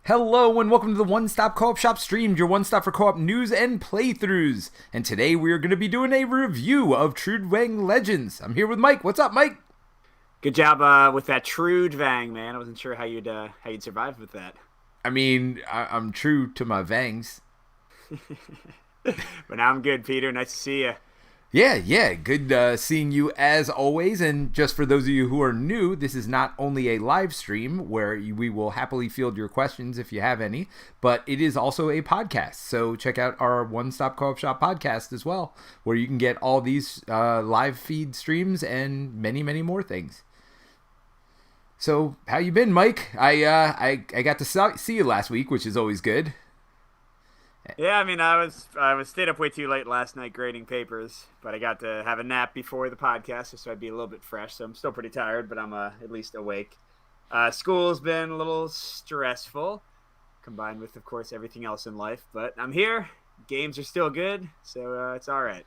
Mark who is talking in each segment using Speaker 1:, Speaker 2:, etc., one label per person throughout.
Speaker 1: Hello and welcome to the One Stop Co-op Shop stream, your one stop for co-op news and playthroughs. And today we are going to be doing a review of Trudvang Legends. I'm here with Mike. What's up, Mike?
Speaker 2: Good job with that Trudvang, man. I wasn't sure how you'd survive with that.
Speaker 1: I mean, I'm true to my vangs.
Speaker 2: But now I'm good, Peter. Nice to see you.
Speaker 1: Yeah. Good seeing you as always. And just for those of you who are new, this is not only a live stream where we will happily field your questions if you have any, but it is also a podcast. So check out our One Stop Co-op Shop podcast as well, where you can get all these live feed streams and many, many more things. So how you been, Mike? I got to see you last week, which is always good.
Speaker 2: Yeah, I mean, I was stayed up way too late last night grading papers, but I got to have a nap before the podcast, so I'd be a little bit fresh. So I'm still pretty tired, but I'm at least awake. School's been a little stressful, combined with, of course, everything else in life. But I'm here. Games are still good, so it's all right.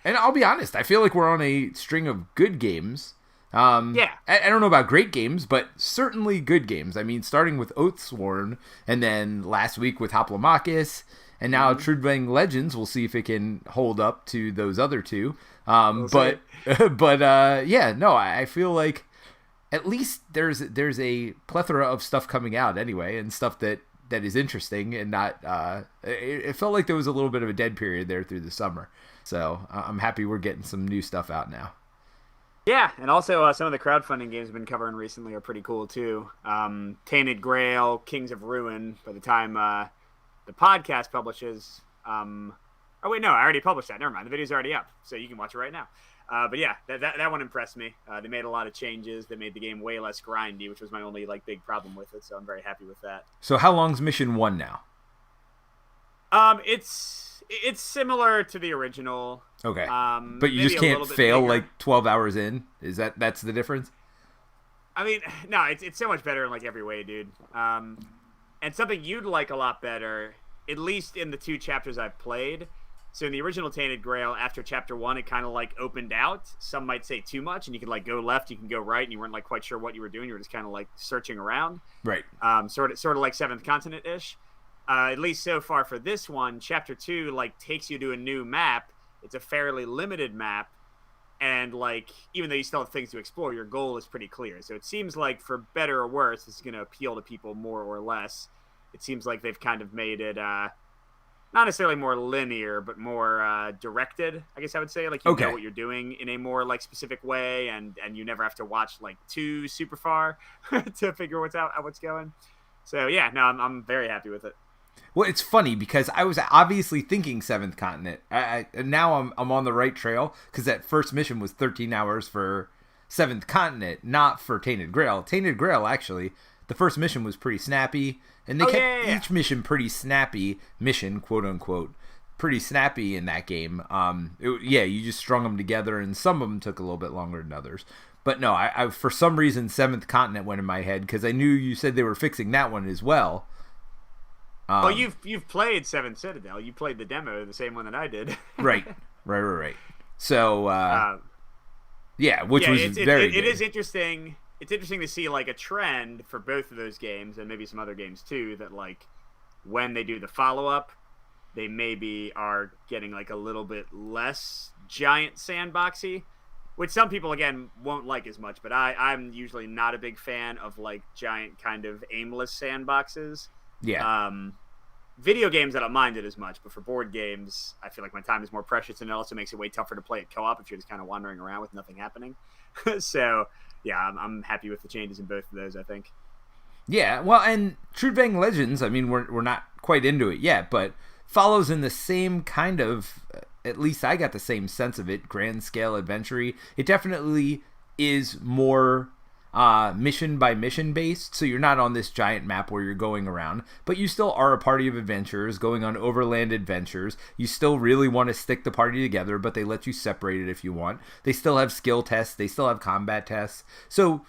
Speaker 1: And I'll be honest, I feel like we're on a string of good games.
Speaker 2: Yeah.
Speaker 1: I don't know about great games, but certainly good games. I mean, starting with Oathsworn, and then last week with Hoplomachus, and now Trudvang Legends. We'll see if it can hold up to those other two. I feel like at least there's a plethora of stuff coming out anyway, and stuff that is interesting, and not. It felt like there was a little bit of a dead period there through the summer, so I'm happy we're getting some new stuff out now.
Speaker 2: Yeah, and also some of the crowdfunding games we've been covering recently are pretty cool too. Tainted Grail, Kings of Ruin. By the time the podcast publishes, oh wait, no, I already published that. Never mind, the video's already up, so you can watch it right now. But yeah, that one impressed me. They made a lot of changes. They made the game way less grindy, which was my only big problem with it. So I'm very happy with that.
Speaker 1: So how long's mission 1 now?
Speaker 2: It's similar to the original.
Speaker 1: Okay. But you just can't fail bigger. Like 12 hours in? That's the difference?
Speaker 2: I mean, no, it's so much better in like every way, dude. And something you'd like a lot better, at least in the 2 chapters I've played. So in the original Tainted Grail, after chapter 1, it kind of like opened out. Some might say too much, and you could like go left, you can go right, and you weren't like quite sure what you were doing. You were just kind of like searching around.
Speaker 1: Right.
Speaker 2: Sort of like Seventh Continent-ish. At least so far for this one, chapter 2 like takes you to a new map. It's a fairly limited map, and like even though you still have things to explore, your goal is pretty clear. So it seems like for better or worse, this is going to appeal to people more or less. It seems like they've kind of made it not necessarily more linear, but more directed, I guess I would say. Like you know what you're doing in a more like specific way, and you never have to watch like too super far to figure what's going. So yeah, no, I'm very happy with it.
Speaker 1: Well, it's funny because I was obviously thinking Seventh Continent. Now I'm on the right trail because that first mission was 13 hours for Seventh Continent, not for Tainted Grail. Tainted Grail, actually, the first mission was pretty snappy, and they kept each mission pretty snappy, quote unquote, pretty snappy in that game. You just strung them together, and some of them took a little bit longer than others. But no, I for some reason Seventh Continent went in my head because I knew you said they were fixing that one as well.
Speaker 2: Well, you've played Seventh Citadel. You played the demo, the same one that I did.
Speaker 1: Right. So, which was very good.
Speaker 2: It is interesting. It's interesting to see like a trend for both of those games, and maybe some other games too, that like when they do the follow-up, they maybe are getting like a little bit less giant sandboxy, which some people, again, won't like as much. But I'm usually not a big fan of like giant kind of aimless sandboxes.
Speaker 1: Yeah.
Speaker 2: Video games, I don't mind it as much, but for board games, I feel like my time is more precious, and it also makes it way tougher to play at co-op if you're just kind of wandering around with nothing happening. So, yeah, I'm happy with the changes in both of those, I think.
Speaker 1: Yeah, well, and Trudvang Legends, I mean, we're not quite into it yet, but follows in the same kind of, at least I got the same sense of it, grand scale adventure-y. It definitely is more mission by mission based, so you're not on this giant map where you're going around, but you still are a party of adventurers going on overland adventures. You still really want to stick the party together, but they let you separate it if you want. They still have skill tests, they still have combat tests. So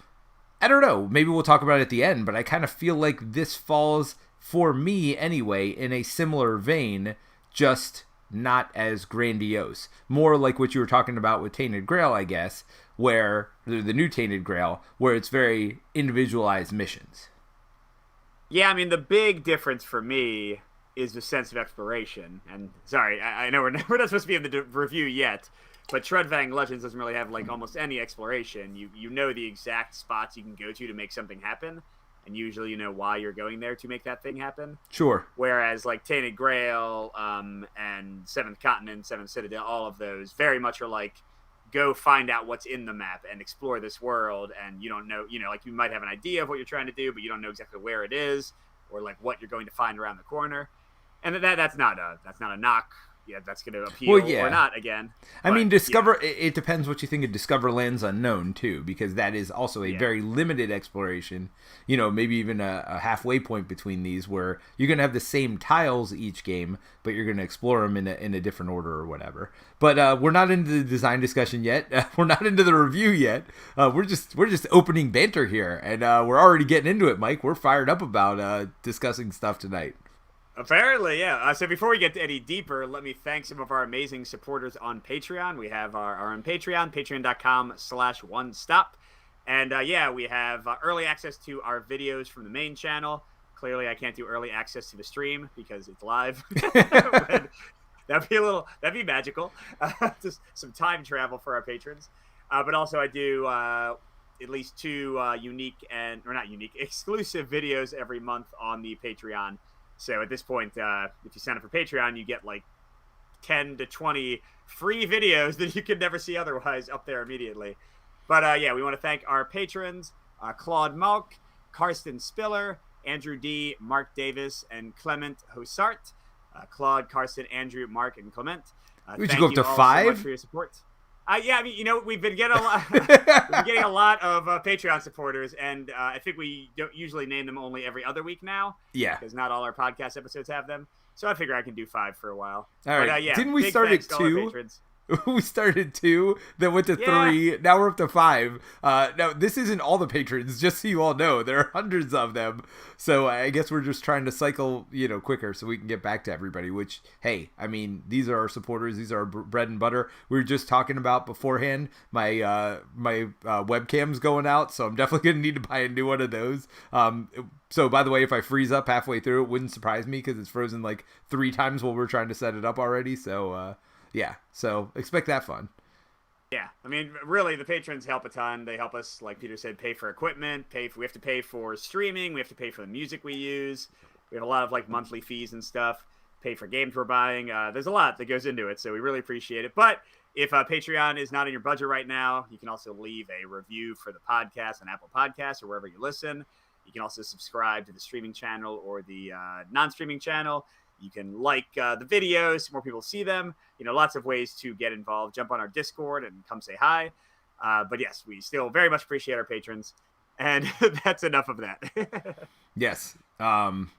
Speaker 1: I don't know, maybe we'll talk about it at the end, but I kind of feel like this falls, for me anyway, in a similar vein, just not as grandiose. More like what you were talking about with Tainted Grail, I guess, where the new Tainted Grail, where it's very individualized missions.
Speaker 2: Yeah, I mean, the big difference for me is the sense of exploration. And sorry, I know we're not supposed to be in the review yet, but Trudvang Legends doesn't really have like almost any exploration. You know the exact spots you can go to make something happen, and usually you know why you're going there to make that thing happen.
Speaker 1: Sure.
Speaker 2: Whereas like Tainted Grail, and Seventh Continent, Seventh Citadel, all of those very much are like go find out what's in the map and explore this world, and you don't know, like you might have an idea of what you're trying to do, but you don't know exactly where it is or like what you're going to find around the corner. And that's not a knock. Yeah, that's going to appeal or not again.
Speaker 1: I mean, Discover, it depends what you think of Discover Lands Unknown, too, because that is also a very limited exploration. Maybe even a halfway point between these where you're going to have the same tiles each game, but you're going to explore them in a different order or whatever. But we're not into the design discussion yet. We're not into the review yet. We're just opening banter here, and we're already getting into it, Mike. We're fired up about discussing stuff tonight.
Speaker 2: Apparently, yeah. So before we get any deeper, let me thank some of our amazing supporters on Patreon. We have our own Patreon, patreon.com/onestop. And we have early access to our videos from the main channel. Clearly, I can't do early access to the stream because it's live. That'd be magical. Just some time travel for our patrons. But also I do at least two exclusive videos every month on the Patreon. So at this point, if you sign up for Patreon, you get like 10 to 20 free videos that you could never see otherwise up there immediately. But we want to thank our patrons, Claude Malk, Karsten Spiller, Andrew D., Mark Davis, and Clement Hosart. Claude, Karsten, Andrew, Mark, and Clement.
Speaker 1: We should go up to 5?
Speaker 2: So much for your support. We've been getting a lot. We've been getting a lot of Patreon supporters, and I think we don't usually name them only every other week now.
Speaker 1: Yeah,
Speaker 2: because not all our podcast episodes have them. So I figure I can do 5 for a while.
Speaker 1: All right.
Speaker 2: But,
Speaker 1: didn't we start at 2? We started 2, then went to 3. Now we're up to 5. Now this isn't all the patrons, just so you all know. There are hundreds of them. So I guess we're just trying to cycle, quicker so we can get back to everybody. Which, hey, I mean, these are our supporters. These are our bread and butter. We were just talking about beforehand. My webcam's going out, so I'm definitely gonna need to buy a new one of those. So by the way, if I freeze up halfway through, it wouldn't surprise me because it's frozen like 3 times while we're trying to set it up already. So. Yeah, so expect that fun.
Speaker 2: Yeah, I mean, really, the patrons help a ton. They help us, like Peter said, pay for equipment, we have to pay for streaming, we have to pay for the music we use. We have a lot of like monthly fees and stuff, pay for games we're buying. There's a lot that goes into it, so we really appreciate it. But if Patreon is not in your budget right now, you can also leave a review for the podcast on Apple Podcasts or wherever you listen. You can also subscribe to the streaming channel or the non-streaming channel. You can like the videos so more people see them. Lots of ways to get involved. Jump on our Discord and come say hi. But yes, we still very much appreciate our patrons. And that's enough of that.
Speaker 1: Yes. And,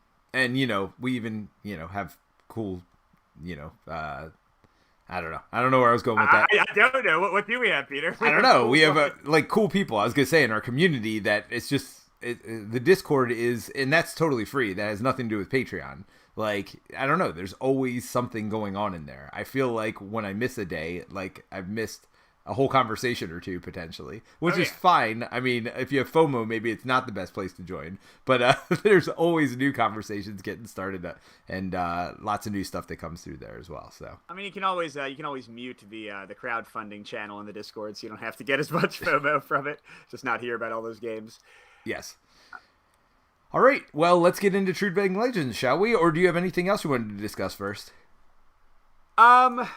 Speaker 1: we even, have cool, I don't know. I don't know where I was going with that.
Speaker 2: I don't know. What do we have, Peter?
Speaker 1: I don't know. We have cool people. I was going to say in our community that it's just the Discord is, and that's totally free. That has nothing to do with Patreon. Like, I don't know. There's always something going on in there. I feel like when I miss a day, like I've missed a whole conversation or two potentially, which is fine. I mean, if you have FOMO, maybe it's not the best place to join, but there's always new conversations getting started and lots of new stuff that comes through there as well. So,
Speaker 2: I mean, you can always mute the crowdfunding channel in the Discord, so you don't have to get as much FOMO from it. Just not hear about all those games.
Speaker 1: Yes. All right, well, let's get into Trudvang Legends, shall we? Or do you have anything else you wanted to discuss first?
Speaker 2: I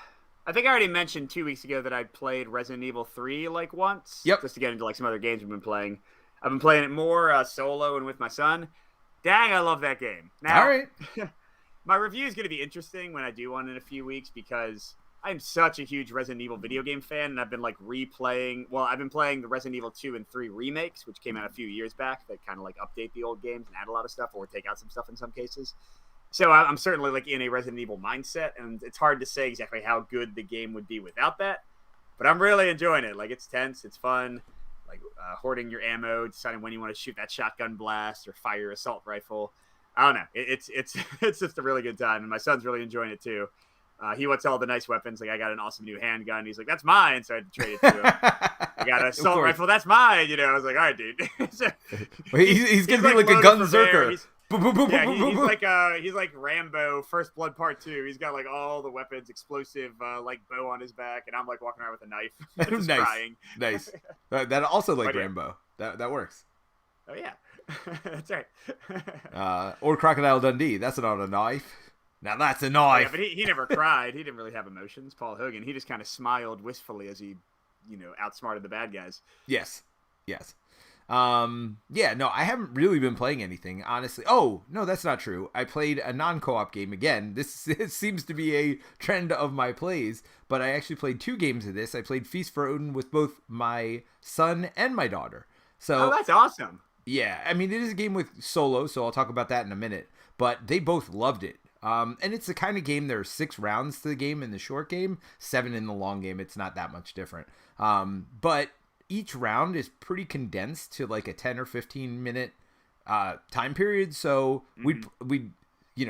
Speaker 2: think I already mentioned 2 weeks ago that I played Resident Evil 3 like once.
Speaker 1: Yep.
Speaker 2: Just to get into like some other games we've been playing. I've been playing it more solo and with my son. Dang, I love that game. Now,
Speaker 1: all right.
Speaker 2: My review is going to be interesting when I do one in a few weeks because I'm such a huge Resident Evil video game fan, and I've been like I've been playing the Resident Evil 2 and 3 remakes, which came out a few years back, that kind of like update the old games and add a lot of stuff or take out some stuff in some cases. So I'm certainly like in a Resident Evil mindset, and it's hard to say exactly how good the game would be without that, but I'm really enjoying it. Like, it's tense, it's fun, like hoarding your ammo, deciding when you want to shoot that shotgun blast or fire your assault rifle. I don't know. It's just a really good time, and my son's really enjoying it too. He wants all the nice weapons. Like, I got an awesome new handgun. He's like, that's mine. So I had to trade it to him. I got an assault rifle. That's mine. I was like, all right, dude. So,
Speaker 1: he's going to be like a gunzerker.
Speaker 2: Yeah, he's like Rambo, First Blood Part 2. He's got like all the weapons, explosive like bow on his back, and I'm like walking around with a knife, just
Speaker 1: Nice,
Speaker 2: crying.
Speaker 1: nice. That also like
Speaker 2: But, yeah.
Speaker 1: Rambo. That works.
Speaker 2: Oh yeah, that's right.
Speaker 1: Or Crocodile Dundee. That's not a knife. Now that's a
Speaker 2: Oh,
Speaker 1: knife.
Speaker 2: yeah, but he never cried. He didn't really have emotions. Paul Hogan. He just kind of smiled wistfully as he, outsmarted the bad guys.
Speaker 1: Yes. Yes. Yeah, no, I haven't really been playing anything, honestly. Oh, no, that's not true. I played a non-co-op game again. This seems to be a trend of my plays, but I actually played 2 games of this. I played Feast for Odin with both my son and my daughter. So,
Speaker 2: oh, that's awesome.
Speaker 1: Yeah, I mean, it is a game with solo, so I'll talk about that in a minute, but they both loved it. And it's the kind of game, there are 6 rounds to the game in the short game, 7 in the long game. It's not that much different. But each round is pretty condensed to like a 10 or 15 minute time period. So we'd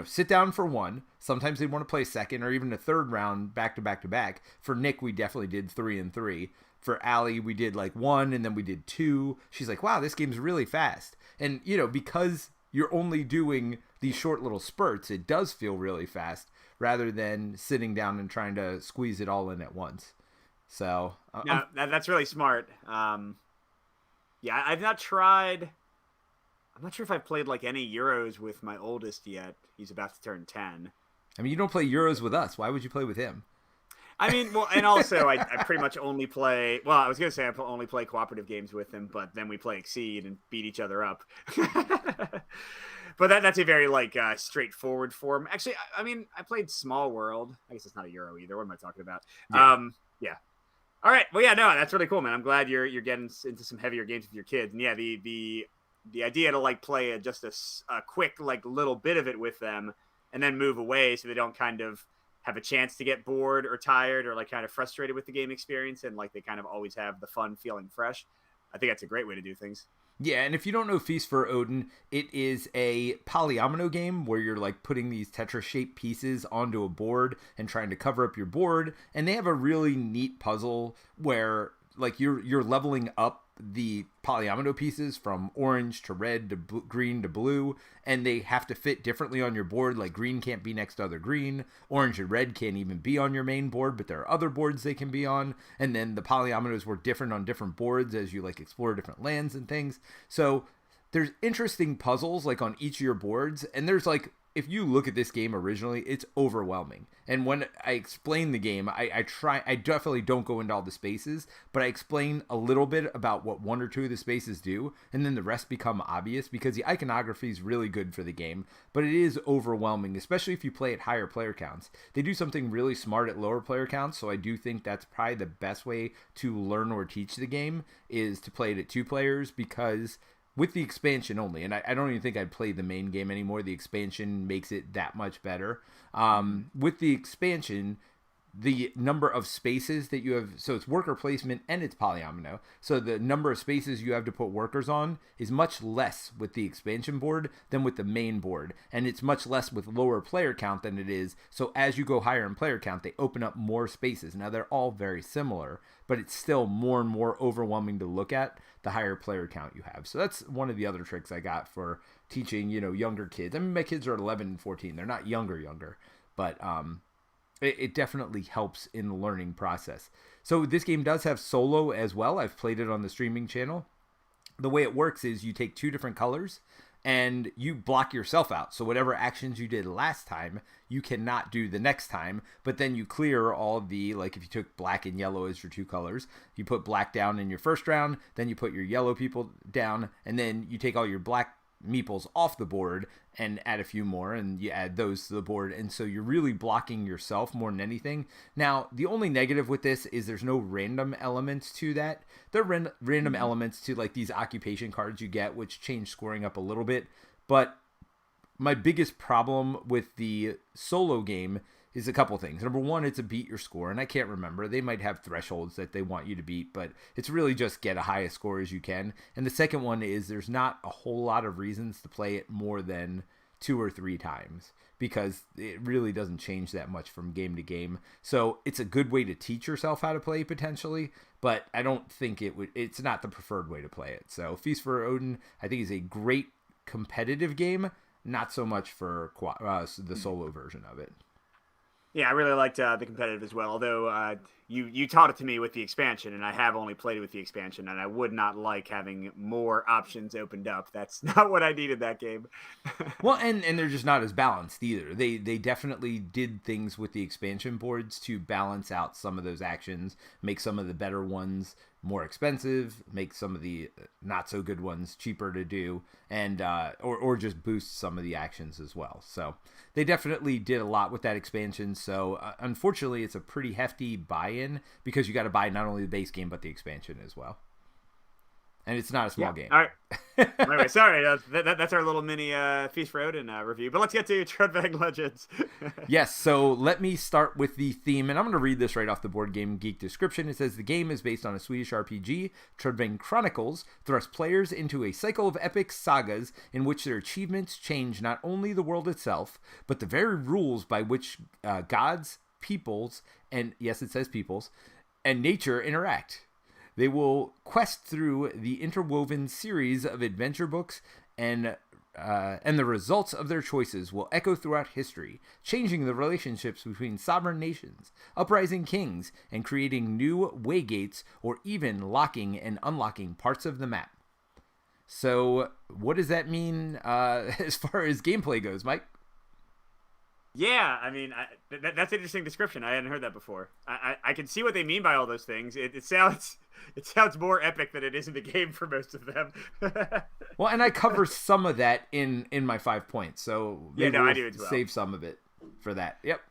Speaker 1: sit down for one. Sometimes they'd want to play second or even a third round back to back to back. For Nick, we definitely did 3 and 3. For Allie, we did like 1 and then we did 2. She's like, wow, this game's really fast. And, because you're only doing these short little spurts, it does feel really fast rather than sitting down and trying to squeeze it all in at once. So
Speaker 2: no, that's really smart. Yeah, I've not tried. I'm not sure if I've played like any Euros with my oldest yet. He's about to turn 10.
Speaker 1: I mean, you don't play Euros with us. Why would you play with him?
Speaker 2: I mean, well, and also I pretty much only play. Well, I was gonna say I only play cooperative games with him, but then we play Exceed and beat each other up. But that's a very like straightforward form. Actually, I mean, I played Small World. I guess it's not a Euro either. What am I talking about? Yeah. All right. Well, yeah, no, that's really cool, man. I'm glad you're getting into some heavier games with your kids. And yeah, the idea to like play just a quick like little bit of it with them and then move away so they don't kind of have a chance to get bored or tired or like kind of frustrated with the game experience and like they kind of always have the fun feeling fresh. I think that's a great way to do things.
Speaker 1: Yeah, and if you don't know Feast for Odin, it is a polyomino game where you're like putting these Tetris-shaped pieces onto a board and trying to cover up your board. And they have a really neat puzzle where like you're leveling up the polyomino pieces from orange to red to green to blue, and they have to fit differently on your board. Like green can't be next to other green, orange and red can't even be on your main board, but there are other boards they can be on, and then the polyominoes work different on different boards as you like explore different lands and things. So there's interesting puzzles like on each of your boards, and there's like, if you look at this game originally, it's overwhelming. And when I explain the game, I definitely don't go into all the spaces, but I explain a little bit about what 1 or 2 of the spaces do, and then the rest become obvious because the iconography is really good for the game, but it is overwhelming, especially if you play at higher player counts. They do something really smart at lower player counts, so I do think that's probably the best way to learn or teach the game is to play it at 2 players, because with the expansion only, and I don't even think I'd play the main game anymore. The expansion makes it that much better. With the expansion, the number of spaces that you have, so it's worker placement and it's polyomino. So the number of spaces you have to put workers on is much less with the expansion board than with the main board. And it's much less with lower player count than it is. So as you go higher in player count, they open up more spaces. Now they're all very similar, but it's still more and more overwhelming to look at the higher player count you have. So that's one of the other tricks I got for teaching, younger kids. I mean, my kids are 11 and 14. They're not younger, but it definitely helps in the learning process. So this game does have solo as well. I've played it on the streaming channel. The way it works is you take 2 different colors and you block yourself out. So whatever actions you did last time, you cannot do the next time, but then you clear all the, like if you took black and yellow as your 2 colors, you put black down in your first round, then you put your yellow people down, and then you take all your black meeples off the board and add a few more, and you add those to the board, and so you're really blocking yourself more than anything. Now, the only negative with this is there's no random elements to that. There are random elements to like these occupation cards you get, which change scoring up a little bit, but my biggest problem with the solo game is a couple things. Number one, it's a beat your score, and I can't remember. They might have thresholds that they want you to beat, but it's really just get a highest score as you can. And the second one is there's not a whole lot of reasons to play it more than 2 or 3 times, because it really doesn't change that much from game to game. So it's a good way to teach yourself how to play potentially, but I don't think it's not the preferred way to play it. So Feast for Odin, I think, is a great competitive game. not so much for the solo version of it.
Speaker 2: Yeah, I really liked the competitive as well. Although you taught it to me with the expansion, and I have only played it with the expansion, and I would not like having more options opened up. That's not what I needed that game.
Speaker 1: Well, and they're just not as balanced either. They definitely did things with the expansion boards to balance out some of those actions, make some of the better ones more expensive, make some of the not so good ones cheaper to do, and or just boost some of the actions as well. So they definitely did a lot with that expansion. So unfortunately, it's a pretty hefty buy-in because you got to buy not only the base game but the expansion as well. And it's not a small game.
Speaker 2: All right. Anyway, sorry. That's our little mini Feast for Odin review. But let's get to Trudvang Legends.
Speaker 1: Yes, so let me start with the theme. And I'm going to read this right off the Board Game Geek description. It says, the game is based on a Swedish RPG. Trudvang Chronicles thrusts players into a cycle of epic sagas in which their achievements change not only the world itself, but the very rules by which gods, peoples, and yes, it says peoples, and nature interact. They will quest through the interwoven series of adventure books, and the results of their choices will echo throughout history, changing the relationships between sovereign nations, uprising kings, and creating new waygates, or even locking and unlocking parts of the map. So, what does that mean as far as gameplay goes, Mike?
Speaker 2: Yeah, I mean, that's an interesting description. I hadn't heard that before. I can see what they mean by all those things. It sounds more epic than it is in the game for most of them.
Speaker 1: Well, and I cover some of that in my 5 points, so maybe
Speaker 2: I do as well.
Speaker 1: Save some of it for that. Yep.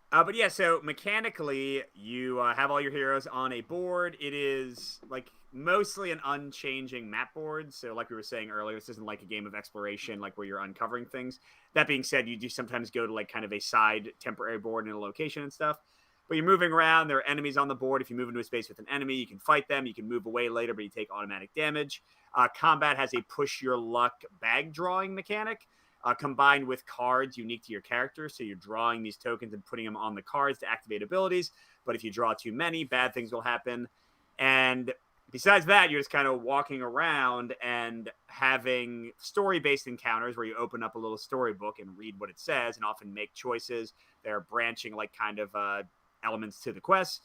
Speaker 2: But yeah, so mechanically, you have all your heroes on a board. It is like mostly an unchanging map board. So like we were saying earlier, this isn't like a game of exploration, like where you're uncovering things. That being said, you do sometimes go to like kind of a side temporary board in a location and stuff. But you're moving around. There are enemies on the board. If you move into a space with an enemy, you can fight them. You can move away later, but you take automatic damage. Combat has a push your luck bag drawing mechanic. Combined with cards unique to your character. So you're drawing these tokens and putting them on the cards to activate abilities. But if you draw too many, bad things will happen. And besides that, you're just kind of walking around and having story-based encounters where you open up a little storybook and read what it says and often make choices. There are branching like kind of elements to the quest.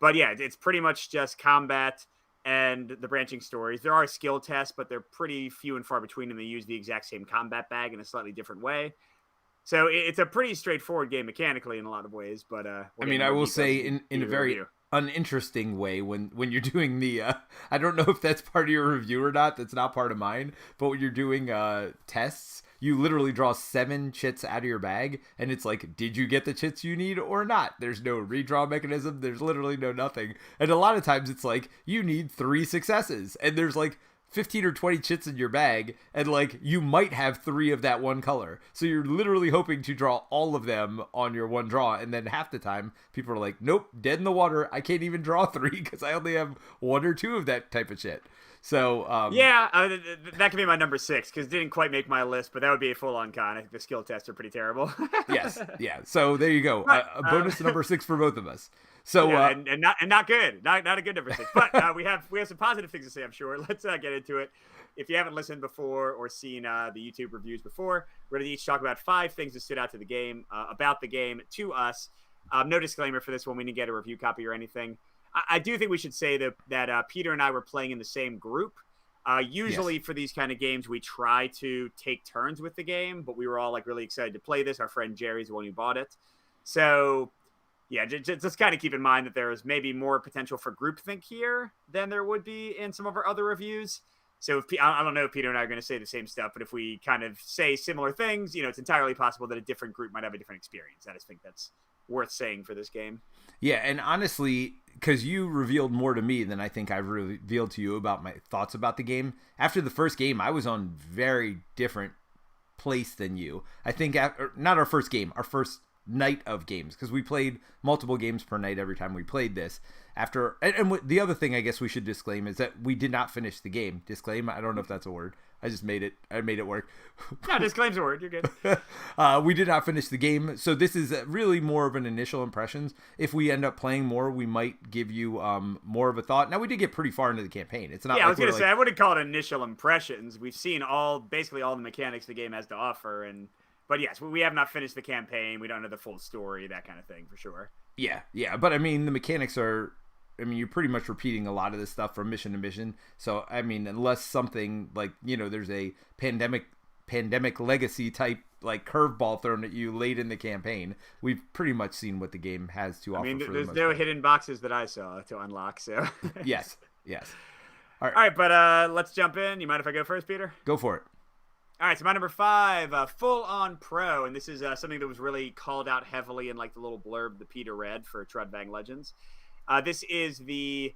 Speaker 2: But yeah, it's pretty much just combat and the branching stories. There are skill tests, but they're pretty few and far between, and they use the exact same combat bag in a slightly different way. So it's a pretty straightforward game mechanically in a lot of ways. But
Speaker 1: I mean, I will say in a very uninteresting way when you're doing the I don't know if that's part of your review or not. That's not part of mine. But when you're doing tests, you literally draw 7 chits out of your bag, and it's like, did you get the chits you need or not? There's no redraw mechanism. There's literally no nothing. And a lot of times it's like, you need 3 successes, and there's like 15 or 20 chits in your bag, and like, you might have 3 of that one color. So you're literally hoping to draw all of them on your one draw, and then half the time, people are like, nope, dead in the water. I can't even draw 3 because I only have 1 or 2 of that type of shit. So
Speaker 2: that could be my number 6 because it didn't quite make my list, but that would be a full-on con. I think the skill tests are pretty terrible.
Speaker 1: Yes, yeah. So there you go. A bonus number 6 for both of us. So
Speaker 2: yeah, and not good, not a good number 6. But we have some positive things to say, I'm sure. Let's get into it. If you haven't listened before or seen the YouTube reviews before, we're going to each talk about 5 things that stood out to the game, about the game to us. No disclaimer for this one. We didn't get a review copy or anything. I do think we should say that Peter and I were playing in the same group. Usually for these kind of games, we try to take turns with the game, but we were all like really excited to play this. Our friend Jerry's the one who bought it. So yeah, just kind of keep in mind that there is maybe more potential for groupthink here than there would be in some of our other reviews. So I don't know if Peter and I are going to say the same stuff, but if we kind of say similar things, it's entirely possible that a different group might have a different experience. I just think that's worth saying for this game.
Speaker 1: Yeah, and honestly, because you revealed more to me than I think I've revealed to you about my thoughts about the game. After the first game, I was on very different place than you. I think, not our first game, our first night of games, because we played multiple games per night every time we played this. And the other thing I guess we should disclaim is that we did not finish the game. Disclaim, I don't know if that's a word. I just made it. I made it work.
Speaker 2: No, disclaims a word. You're good.
Speaker 1: We did not finish the game, so this is really more of an initial impressions. If we end up playing more, we might give you more of a thought. Now, we did get pretty far into the campaign. It's not.
Speaker 2: Yeah,
Speaker 1: like
Speaker 2: I was gonna
Speaker 1: like,
Speaker 2: say I wouldn't call it initial impressions. We've seen basically all the mechanics the game has to offer, but yes, we have not finished the campaign. We don't know the full story, that kind of thing, for sure.
Speaker 1: Yeah, but I mean, the mechanics are. I mean, you're pretty much repeating a lot of this stuff from mission to mission. So, I mean, unless something like, there's a pandemic legacy type like curveball thrown at you late in the campaign, we've pretty much seen what the game has to offer.
Speaker 2: I mean,
Speaker 1: for
Speaker 2: there's
Speaker 1: the
Speaker 2: no hidden boxes that I saw to unlock. So
Speaker 1: yes.
Speaker 2: All right, but let's jump in. You mind if I go first, Peter?
Speaker 1: Go for it.
Speaker 2: All right, so my number 5, Full On Pro, and this is something that was really called out heavily in like the little blurb that Peter read for Trudvang Legends. This is the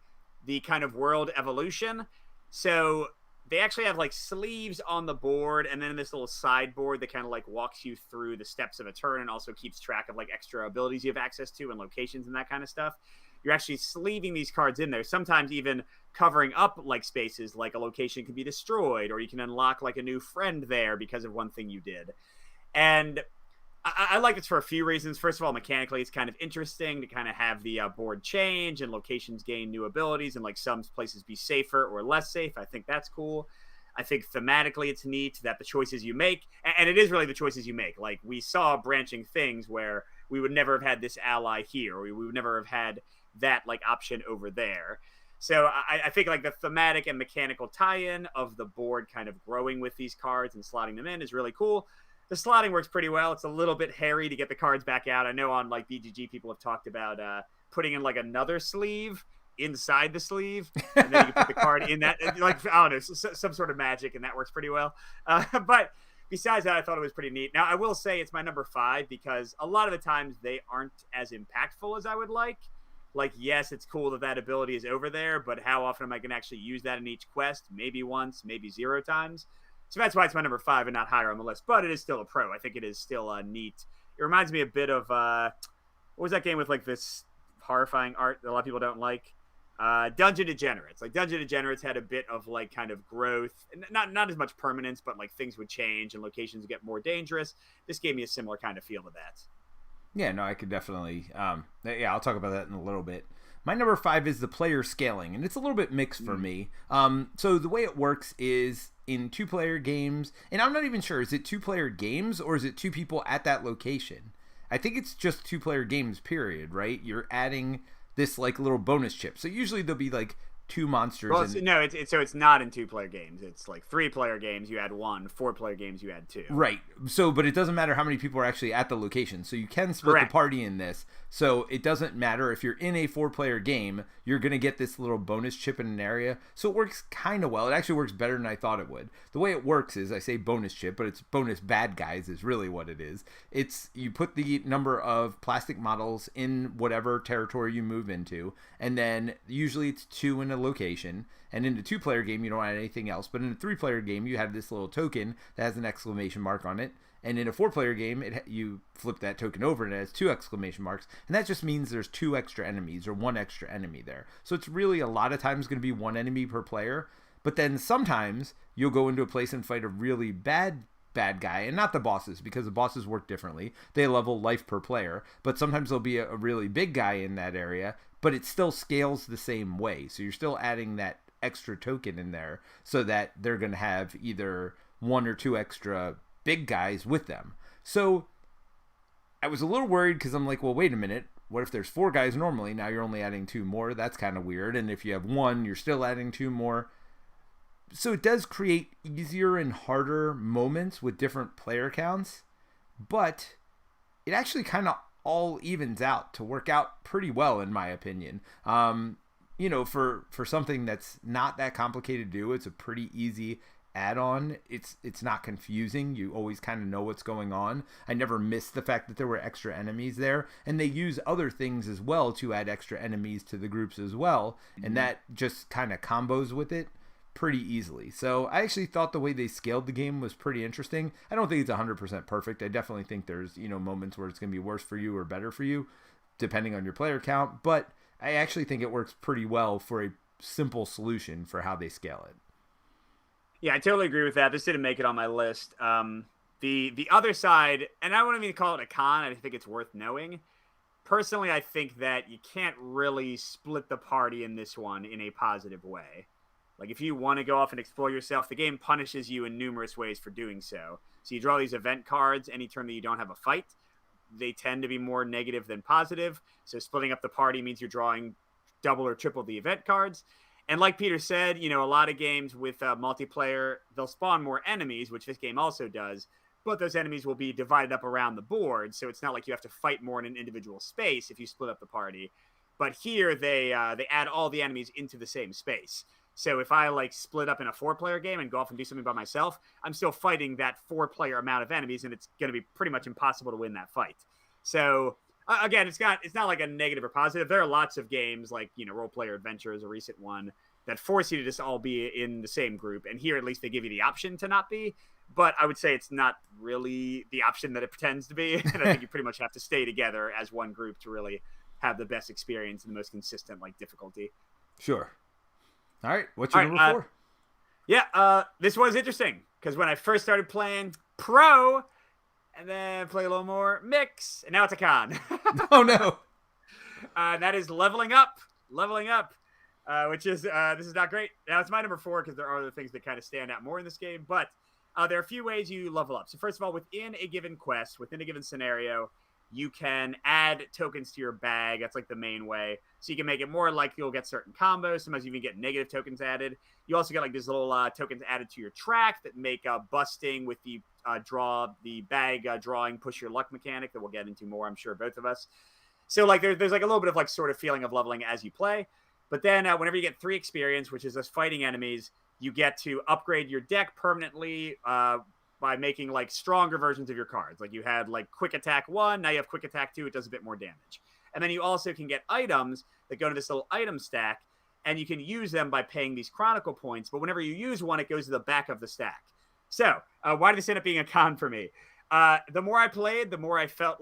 Speaker 2: kind of world evolution. So they actually have like sleeves on the board, and then this little sideboard that kind of like walks you through the steps of a turn and also keeps track of like extra abilities you have access to and locations and that kind of stuff. You're actually sleeving these cards in there, sometimes even covering up like spaces, like a location could be destroyed, or you can unlock like a new friend there because of one thing you did. And I like this for a few reasons. First of all, mechanically, it's kind of interesting to kind of have the board change and locations gain new abilities and like some places be safer or less safe. I think that's cool. I think thematically it's neat that the choices you make, and it is really the choices you make. Like we saw branching things where we would never have had this ally here, or we would never have had that like option over there. So I think like the thematic and mechanical tie-in of the board kind of growing with these cards and slotting them in is really cool. The slotting works pretty well. It's a little bit hairy to get the cards back out. I know on like BGG people have talked about putting in like another sleeve inside the sleeve, and then you can put the card in that, like, I don't know, some sort of magic, and that works pretty well. But besides that, I thought it was pretty neat. Now, I will say it's my number 5 because a lot of the times they aren't as impactful as I would like. Like, yes, it's cool that ability is over there, but how often am I going to actually use that in each quest? Maybe once, maybe 0 times. So that's why it's my number 5 and not higher on the list. But it is still a pro. I think it is still neat. It reminds me a bit of what was that game with like this horrifying art that a lot of people don't like? Dungeon Degenerates. Like Dungeon Degenerates had a bit of like kind of growth, not as much permanence, but like things would change and locations would get more dangerous. This gave me a similar kind of feel to that.
Speaker 1: Yeah, no, I could definitely. I'll talk about that in a little bit. My number 5 is the player scaling, and it's a little bit mixed for me. So the way it works is in 2-player games, and I'm not even sure, is it 2-player games or is it 2 people at that location? I think it's just 2-player games, period, right? You're adding this like little bonus chip. So usually there'll be like 2 monsters.
Speaker 2: Well, it's not in 2-player games. It's like 3-player games, you add 1. 4-player games, you add 2.
Speaker 1: Right. So, but it doesn't matter how many people are actually at the location. So you can split the party in this. So it doesn't matter if you're in a 4-player game, you're going to get this little bonus chip in an area. So it works kind of well. It actually works better than I thought it would. The way it works is, I say bonus chip, but it's bonus bad guys is really what it is. It's you put the number of plastic models in whatever territory you move into, and then usually it's 2 in a location. And in a 2-player game, you don't add anything else. But in a 3-player game, you have this little token that has an exclamation mark on it. And in a 4-player game, you flip that token over and it has 2 exclamation marks. And that just means there's 2 extra enemies or 1 extra enemy there. So it's really a lot of times going to be 1 enemy per player. But then sometimes you'll go into a place and fight a really bad guy, and not the bosses, because the bosses work differently. They level life per player. But sometimes there'll be a really big guy in that area, but it still scales the same way. So you're still adding that extra token in there so that they're going to have either 1 or 2 extra big guys with them. So I was a little worried because I'm like, well, wait a minute. What if there's 4 guys normally? Now you're only adding 2 more. That's kind of weird. And if you have 1, you're still adding 2 more. So it does create easier and harder moments with different player counts, but it actually kind of all evens out to work out pretty well, in my opinion. For something that's not that complicated to do, it's a pretty easy add-on. It's not confusing. You always kind of know what's going on. I never missed the fact that there were extra enemies there, and they use other things as well to add extra enemies to the groups as well, and that just kind of combos with it pretty easily. So I actually thought the way they scaled the game was pretty interesting. I don't think it's 100% perfect. I definitely think there's moments where it's going to be worse for you or better for you depending on your player count, but I actually think it works pretty well for a simple solution for how they scale it.
Speaker 2: Yeah, I totally agree with that. This didn't make it on my list. The other side, and I wouldn't even call it a con. I think it's worth knowing. Personally, I think that you can't really split the party in this one in a positive way. Like, if you want to go off and explore yourself, the game punishes you in numerous ways for doing so. So you draw these event cards any turn that you don't have a fight. They tend to be more negative than positive. So splitting up the party means you're drawing double or triple the event cards. And like Peter said, a lot of games with multiplayer, they'll spawn more enemies, which this game also does. But those enemies will be divided up around the board. So it's not like you have to fight more in an individual space if you split up the party. But here they add all the enemies into the same space. So if I split up in a 4-player game and go off and do something by myself, I'm still fighting that 4-player amount of enemies, and it's going to be pretty much impossible to win that fight. So again, it's not like a negative or positive. There are lots of games like Role Player Adventure is a recent one that force you to just all be in the same group, and here at least they give you the option to not be. But I would say it's not really the option that it pretends to be, and I think you pretty much have to stay together as one group to really have the best experience and the most consistent difficulty.
Speaker 1: Sure. All right, what's your number 4?
Speaker 2: Yeah, this was interesting because when I first started playing Pro, and then play a little more Mix, and now it's a con.
Speaker 1: Oh no!
Speaker 2: That is leveling up, which is this is not great. Now it's my number 4 because there are other things that kind of stand out more in this game, but there are a few ways you level up. So first of all, within a given quest, within a given scenario, you can add tokens to your bag. That's the main way. So you can make it more like you'll get certain combos. Sometimes you even get negative tokens added. You also get these little tokens added to your track that make busting with the bag drawing push your luck mechanic that we'll get into more, I'm sure, both of us. So there's a little bit of sort of feeling of leveling as you play. But then whenever you get 3 experience, which is us fighting enemies, you get to upgrade your deck permanently by making stronger versions of your cards. You had Quick Attack 1, now you have Quick Attack 2, it does a bit more damage. And then you also can get items that go to this little item stack, and you can use them by paying these Chronicle points, but whenever you use one, it goes to the back of the stack. So, why did this end up being a con for me? The more I played, the more I felt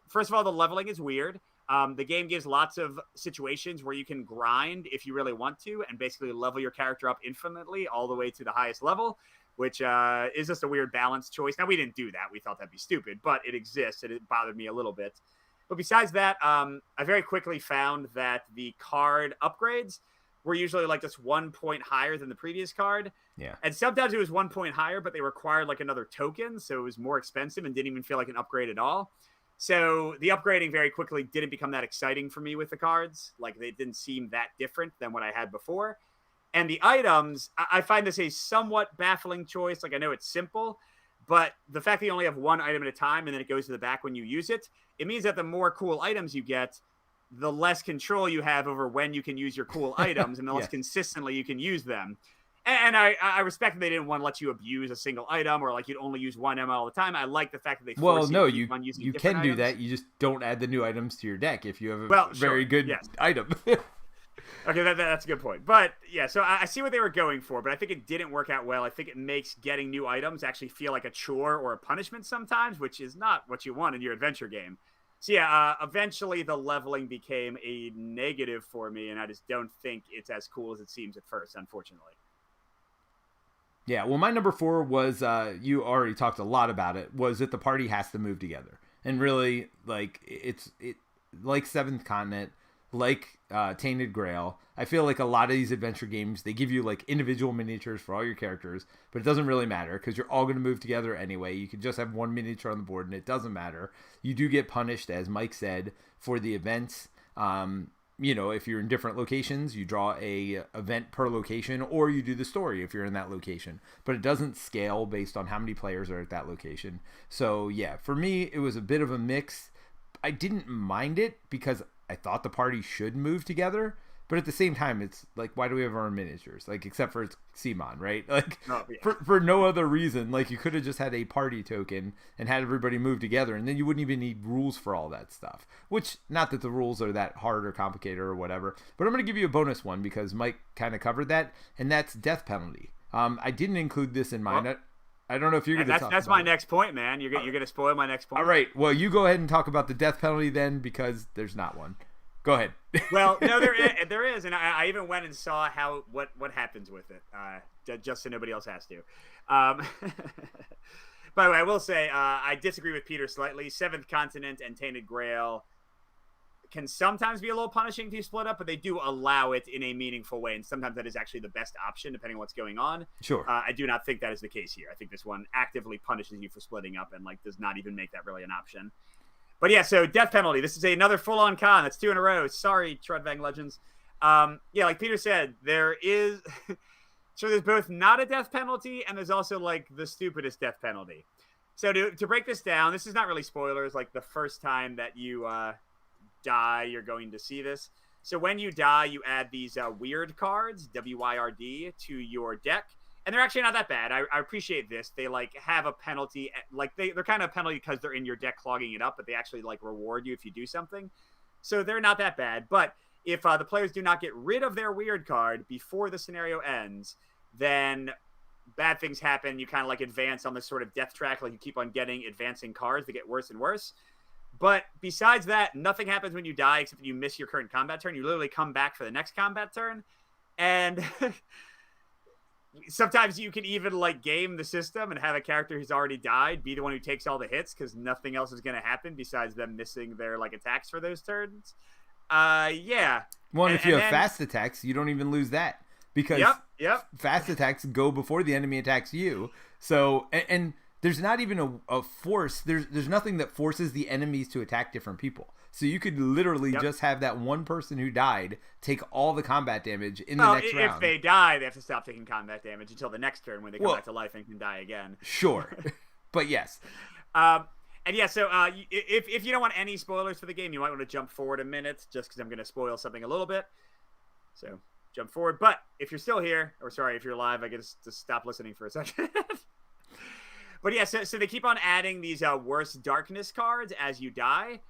Speaker 2: first of all, the leveling is weird. The game gives lots of situations where you can grind if you really want to, and basically level your character up infinitely all the way to the highest level, which is just a weird balance choice. Now, we didn't do that. We thought that'd be stupid, but it exists, and it bothered me a little bit. But besides that, I very quickly found that the card upgrades were usually just 1 point higher than the previous card.
Speaker 1: Yeah.
Speaker 2: And sometimes it was 1 point higher, but they required another token, so it was more expensive and didn't even feel like an upgrade at all. So the upgrading very quickly didn't become that exciting for me with the cards. They didn't seem that different than what I had before. And the items, I find this a somewhat baffling choice. I know it's simple, but the fact that you only have one item at a time and then it goes to the back when you use it, it means that the more cool items you get, the less control you have over when you can use your cool items and the less consistently you can use them. And I respect that they didn't want to let you abuse a single item or you'd only use one item all the time. I like the fact that they force you to keep on using
Speaker 1: you
Speaker 2: different
Speaker 1: can do
Speaker 2: items.
Speaker 1: that. You just don't add the new items to your deck if you have a very good item.
Speaker 2: Okay, that's a good point. But yeah, so I see what they were going for, but I think it didn't work out well. I think it makes getting new items actually feel like a chore or a punishment sometimes, which is not what you want in your adventure game. So yeah, eventually the leveling became a negative for me, and I just don't think it's as cool as it seems at first, unfortunately.
Speaker 1: Yeah, well, my number 4 was, you already talked a lot about it, was that the party has to move together. And really, it's like Seventh Continent, Tainted Grail. I feel like a lot of these adventure games, they give you individual miniatures for all your characters, but it doesn't really matter because you're all going to move together anyway. You can just have one miniature on the board and it doesn't matter. You do get punished, as Mike said, for the events. If you're in different locations, you draw a event per location, or you do the story if you're in that location. But it doesn't scale based on how many players are at that location. So yeah, for me, it was a bit of a mix. I didn't mind it because I thought the party should move together, but at the same time, it's why do we have our own miniatures? Except for it's Simon, right? For no other reason. You could have just had a party token and had everybody move together, and then you wouldn't even need rules for all that stuff. Which, not that the rules are that hard or complicated or whatever, but I'm going to give you a bonus one because Mike kind of covered that, and that's death penalty. I didn't include this in mine. I don't know if you're going to talk about it.
Speaker 2: That's my next point, man. You're going to spoil my next point.
Speaker 1: All right. Well, you go ahead and talk about the death penalty then, because there's not one. Go ahead.
Speaker 2: Well, no, there is, and I even went and saw what happens with it, just so nobody else has to. By the way, I will say I disagree with Peter slightly. Seventh Continent and Tainted Grail can sometimes be a little punishing if you split up, but they do allow it in a meaningful way, and sometimes that is actually the best option depending on what's going on.
Speaker 1: Sure.
Speaker 2: I do not think that is the case here. I think this one actively punishes you for splitting up and does not even make that really an option. But yeah, so death penalty. This is another full-on con. That's 2 in a row. Sorry, Trudvang Legends. Yeah, like Peter said, there is... So there's both not a death penalty, and there's also, the stupidest death penalty. So to break this down, this is not really spoilers. The first time that you die, you're going to see this. So when you die, you add these weird cards, WYRD, to your deck. And they're actually not that bad. I appreciate this. They have a penalty, they're kind of a penalty because they're in your deck clogging it up, but they actually reward you if you do something. So they're not that bad. But if the players do not get rid of their weird card before the scenario ends, then bad things happen. You kind of advance on this sort of death track. You keep on getting advancing cards that get worse and worse. But besides that, nothing happens when you die except that you miss your current combat turn. You literally come back for the next combat turn. And sometimes you can even game the system and have a character who's already died be the one who takes all the hits because nothing else is going to happen besides them missing their attacks for those turns. Yeah.
Speaker 1: Well, and if you have fast attacks, you don't even lose that because fast attacks go before the enemy attacks you. So and there's not even a force. There's nothing that forces the enemies to attack different people. So you could literally just have that one person who died take all the combat damage in the next round.
Speaker 2: If they die, they have to stop taking combat damage until the next turn when they come back to life and can die again.
Speaker 1: Sure. But yes.
Speaker 2: And yeah, so if you don't want any spoilers for the game, you might want to jump forward a minute just because I'm going to spoil something a little bit. So jump forward. But if you're still here, or sorry, if you're live, I guess just stop listening for a second. But yeah, so they keep on adding these worse darkness cards as you die.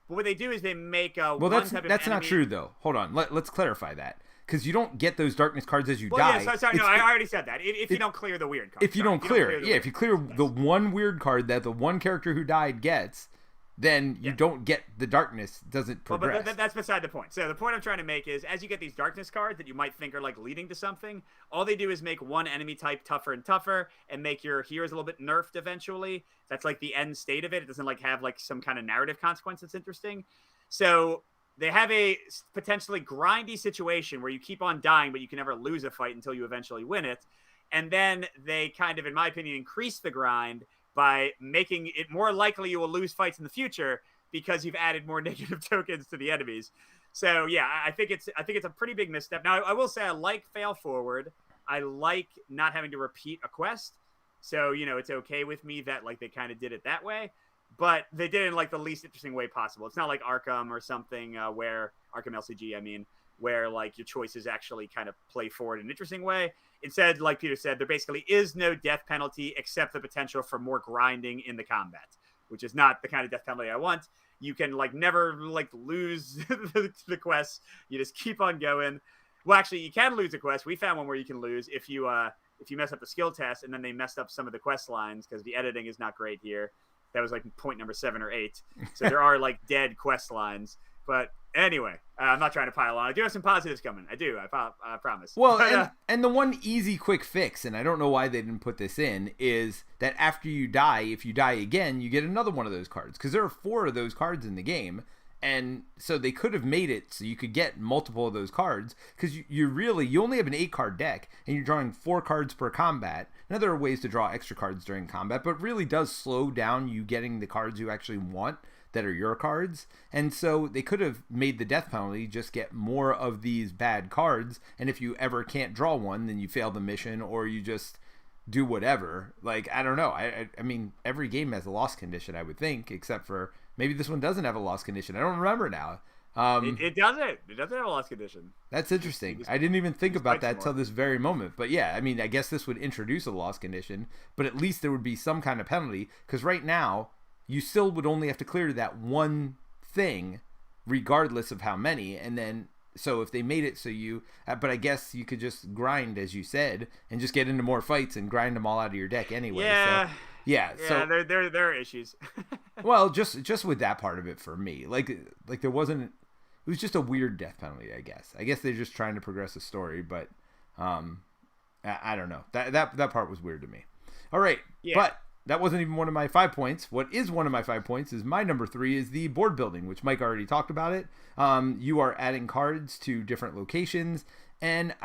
Speaker 2: But what they do is they make
Speaker 1: that's not true though. Hold on, let's clarify that because you don't get those darkness cards as you die.
Speaker 2: Yeah, sorry, no, I already said that. If you don't clear the weird card,
Speaker 1: if you don't clear it, if you clear the one weird card that the one character who died gets, then you don't get the darkness. Doesn't progress.
Speaker 2: But that's beside the point. So the point I'm trying to make is, as you get these darkness cards that you might think are leading to something, all they do is make one enemy type tougher and tougher, and make your heroes a little bit nerfed eventually. That's the end state of it. It doesn't have some kind of narrative consequence that's interesting. So they have a potentially grindy situation where you keep on dying, but you can never lose a fight until you eventually win it. And then they kind of, in my opinion, increase the grind by making it more likely you will lose fights in the future because you've added more negative tokens to the enemies. So yeah, I think it's a pretty big misstep. Now I will say I like fail forward. I like not having to repeat a quest. So it's okay with me that they kind of did it that way, but they did it in the least interesting way possible. It's not like Arkham or something where Arkham LCG, where your choices actually kind of play forward in an interesting way. Instead, like Peter said, there basically is no death penalty except the potential for more grinding in the combat, which is not the kind of death penalty I want. You can never lose the quests. You just keep on going. Well, actually, you can lose a quest. We found one where you can lose if you mess up the skill test and then they messed up some of the quest lines because the editing is not great here. That was point number 7 or 8. So there are dead quest lines. But anyway, I'm not trying to pile on. I do have some positives coming. I do. I promise.
Speaker 1: Well, and the one easy quick fix, and I don't know why they didn't put this in, is that after you die, if you die again, you get another one of those cards. Because there are 4 of those cards in the game. And so they could have made it so you could get multiple of those cards. Because you only have an 8-card deck, and you're drawing 4 cards per combat. Now there are ways to draw extra cards during combat, but it really does slow down you getting the cards you actually want that are your cards. And so they could have made the death penalty just get more of these bad cards, and if you ever can't draw one, then you fail the mission or you just do whatever. I don't know. I mean, every game has a loss condition, I would think, except for maybe this one doesn't have a loss condition. I don't remember now.
Speaker 2: It doesn't. It doesn't have a loss condition.
Speaker 1: That's interesting. I didn't even think about that till this very moment. But yeah, I mean, I guess this would introduce a loss condition, but at least there would be some kind of penalty, because right now you still would only have to clear that one thing regardless of how many. And then so if they made it so you but I guess you could just grind, as you said, and just get into more fights and grind them all out of your deck anyway. So
Speaker 2: there are issues.
Speaker 1: Well, just with that part of it for me, there wasn't was just a weird death penalty, I guess. I guess they're just trying to progress the story, but I don't know. That part was weird to me. All right,
Speaker 2: Yeah.
Speaker 1: but that wasn't even one of my 5 points. What is one of my 5 points is my number 3 is the board building, which Mike already talked about it. You are adding cards to different locations, and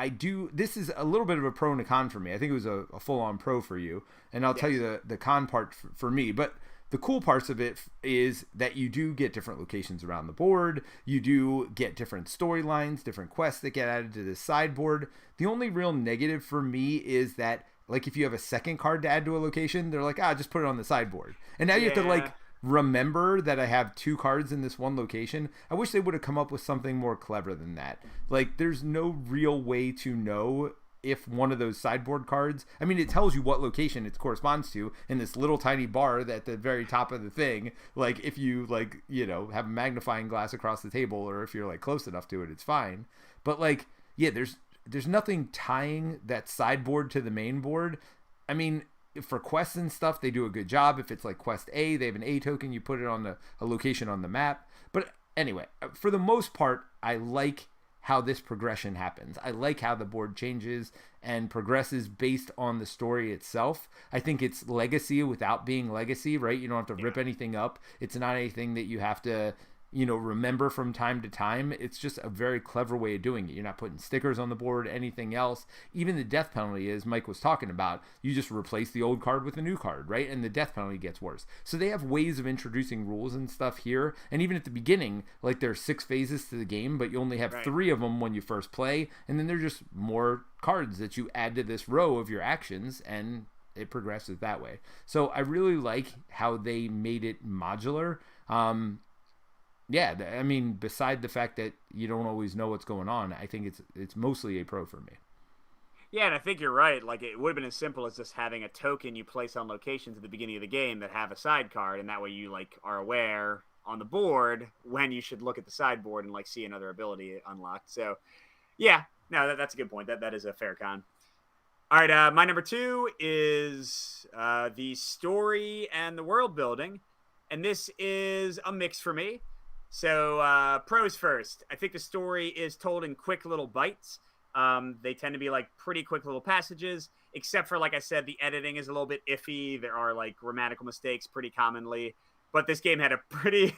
Speaker 1: this is a little bit of a pro and a con for me. I think it was a full-on pro for you, and I'll tell you the con part for me. But the cool parts of it is that you do get different locations around the board. You do get different storylines, different quests that get added to this sideboard. The only real negative for me is that, like, if you have a second card to add to a location, they're like, just put it on the sideboard. And now you have to, like, remember that I have 2 cards in this one location. I wish they would have come up with something more clever than that. Like, there's no real way to know if one of those sideboard cards, I mean, it tells you what location it corresponds to in this little tiny bar at the very top of the thing. Like, if you, like, you know, have a magnifying glass across the table, or if you're, like, close enough to it, it's fine. But, like, yeah, there's nothing tying that sideboard to the main board. I mean, for quests and stuff, they do a good job. If it's like quest A, they have an A token, you put it on a location on the map. But anyway, for the most part, I like how this progression happens. I like how the board changes and progresses based on the story itself. I think it's legacy without being legacy, right? You don't have to rip anything up. It's not anything that you have to, you know, remember from time to time. It's just a very clever way of doing it. You're not putting stickers on the board, anything else. Even the death penalty, as Mike was talking about, you just replace the old card with a new card, right? And the death penalty gets worse. So they have ways of introducing rules and stuff here. And even at the beginning, like, there are 6 phases to the game, but you only have 3 of them when you first play. And then there's just more cards that you add to this row of your actions, and it progresses that way. So I really like how they made it modular. Yeah, I mean, beside the fact that you don't always know what's going on, I think it's mostly a pro for me.
Speaker 2: Yeah, and I think you're right. Like, it would have been as simple as just having a token you place on locations at the beginning of the game that have a side card, and that way you, like, are aware on the board when you should look at the sideboard and, like, see another ability unlocked. So, yeah, no, that's a good point. That is a fair con. All right, my number 2 is the story and the world building, and this is a mix for me. So, pros first. I think the story is told in quick little bites. They tend to be, like, pretty quick little passages, except for, like I said, the editing is a little bit iffy. There are, like, grammatical mistakes pretty commonly. But this game had a pretty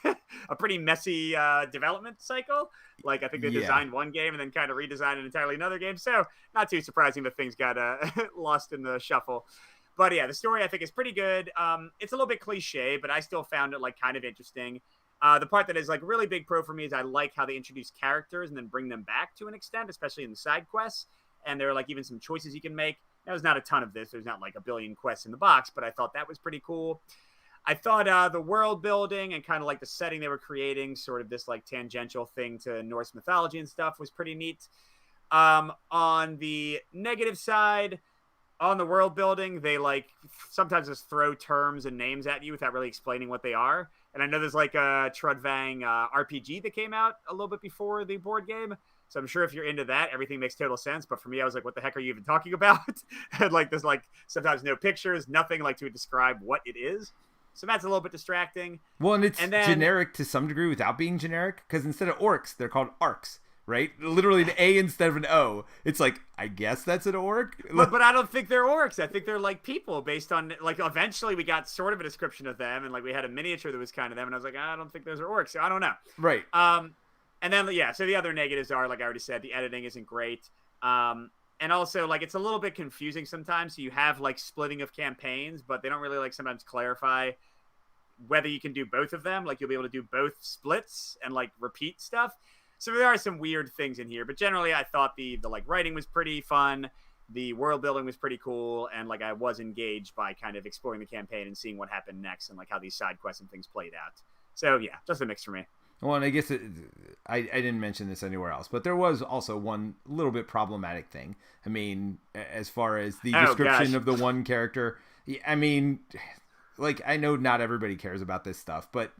Speaker 2: messy development cycle. Like, I think they designed one game and then kind of redesigned an entirely another game. So, not too surprising that things got lost in the shuffle. But, yeah, the story, I think, is pretty good. It's a little bit cliche, but I still found it, like, kind of interesting. The part that is, like, really big pro for me is I like how they introduce characters and then bring them back to an extent, especially in the side quests. And there are, like, even some choices you can make. There's not a ton of this. There's not, like, a billion quests in the box, but I thought that was pretty cool. I thought the world building and kind of, like, the setting they were creating, sort of this, like, tangential thing to Norse mythology and stuff, was pretty neat. On the negative side, on the world building, they, like, sometimes just throw terms and names at you without really explaining what they are. And I know there's, like, a Trudvang RPG that came out a little bit before the board game. So I'm sure if you're into that, everything makes total sense. But for me, I was like, what the heck are you even talking about? And, like, there's, like, sometimes no pictures, nothing, like, to describe what it is. So that's a little bit distracting.
Speaker 1: Well, and it's generic to some degree without being generic, because instead of orcs, they're called arcs. Right? Literally the A instead of an O. It's like, I guess that's an orc?
Speaker 2: But I don't think they're orcs. I think they're, like, people based on, like, eventually we got sort of a description of them, and, like, we had a miniature that was kind of them, and I was like, I don't think those are orcs. So I don't know.
Speaker 1: Right.
Speaker 2: And then, yeah, so the other negatives are, like I already said, the editing isn't great. And also, like, it's a little bit confusing sometimes. So you have, like, splitting of campaigns, but they don't really, like, sometimes clarify whether you can do both of them. Like, you'll be able to do both splits and, like, repeat stuff. So there are some weird things in here, but generally I thought the like, writing was pretty fun. The world building was pretty cool. And, like, I was engaged by kind of exploring the campaign and seeing what happened next and, like, how these side quests and things played out. So yeah, just a mix for me.
Speaker 1: Well, and I guess I didn't mention this anywhere else, but there was also one little bit problematic thing. I mean, as far as the description of the one character, I mean, like, I know not everybody cares about this stuff, but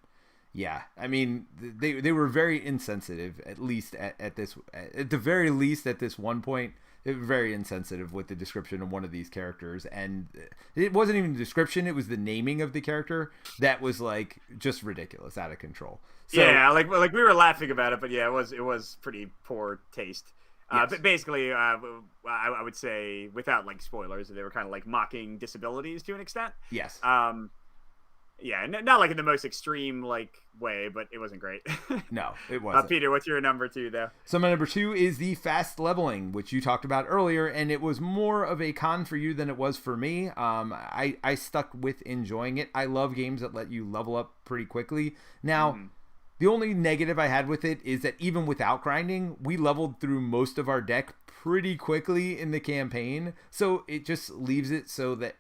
Speaker 1: yeah, I mean, they were very insensitive, at least at the very least at this one point. very insensitive with the description of one of these characters, and it wasn't even the description; it was the naming of the character that was like just ridiculous, out of control. So,
Speaker 2: yeah, like we were laughing about it, but yeah, it was pretty poor taste.
Speaker 1: Yes.
Speaker 2: But basically, I would say, without like spoilers, they were kind of like mocking disabilities to an extent.
Speaker 1: Yes.
Speaker 2: Yeah, not like in the most extreme like way, but it wasn't great.
Speaker 1: No, it wasn't.
Speaker 2: Peter, what's your number 2 though?
Speaker 1: So my number 2 is the fast leveling, which you talked about earlier, and it was more of a con for you than it was for me. I stuck with enjoying it. I love games that let you level up pretty quickly. Now, the only negative I had with it is that even without grinding, we leveled through most of our deck pretty quickly in the campaign. So it just leaves it so that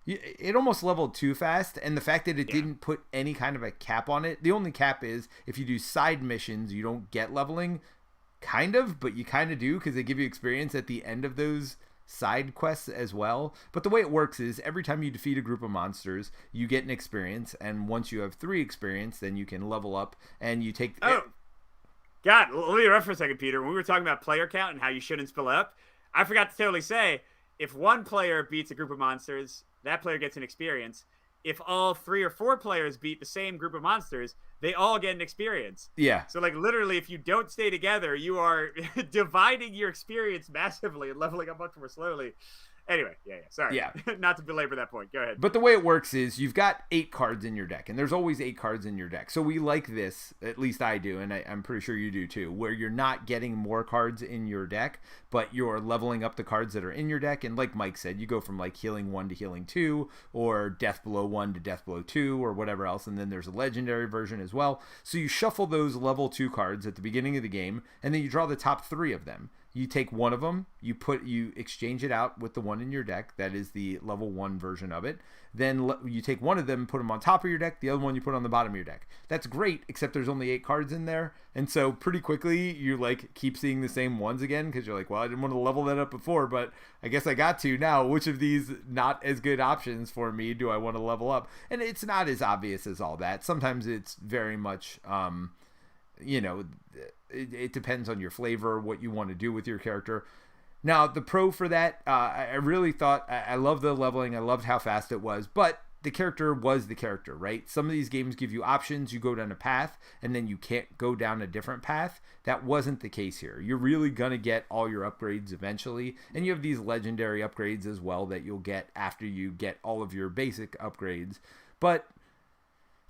Speaker 1: it almost leveled too fast, and the fact that it didn't put any kind of a cap on it. The only cap is if you do side missions, you don't get leveling, kind of, but you kind of do because they give you experience at the end of those side quests as well. But the way it works is every time you defeat a group of monsters, you get an experience, and once you have 3 experience, then you can level up, and you take...
Speaker 2: God, let me interrupt for a second, Peter. When we were talking about player count and how you shouldn't split up, I forgot to totally say, if one player beats a group of monsters, that player gets an experience. If all 3 or 4 players beat the same group of monsters, they all get an experience.
Speaker 1: Yeah.
Speaker 2: So, like, literally, if you don't stay together, you are dividing your experience massively and leveling up much more slowly. Anyway, sorry.
Speaker 1: Yeah.
Speaker 2: Not to belabor that point. Go ahead.
Speaker 1: But the way it works is you've got 8 cards in your deck, and there's always 8 cards in your deck. So we like this, at least I do, and I'm pretty sure you do too, where you're not getting more cards in your deck, but you're leveling up the cards that are in your deck. And like Mike said, you go from like healing 1 to healing 2, or death blow 1 to death blow 2, or whatever else. And then there's a legendary version as well. So you shuffle those level 2 cards at the beginning of the game, and then you draw the top 3 of them. You take one of them, you exchange it out with the one in your deck. That is the level 1 version of it. Then you take one of them, put them on top of your deck. The other one you put on the bottom of your deck. That's great, except there's only 8 cards in there. And so pretty quickly, you like keep seeing the same ones again because you're like, well, I didn't want to level that up before, but I guess I got to now. Which of these not as good options for me do I want to level up? And it's not as obvious as all that. Sometimes it's very much... it depends on your flavor, what you want to do with your character. Now, the pro for that, I really thought, I love the leveling, I loved how fast it was, but the character was the character, right? Some of these games give you options, you go down a path, and then you can't go down a different path. That wasn't the case here. You're really going to get all your upgrades eventually, and you have these legendary upgrades as well that you'll get after you get all of your basic upgrades. But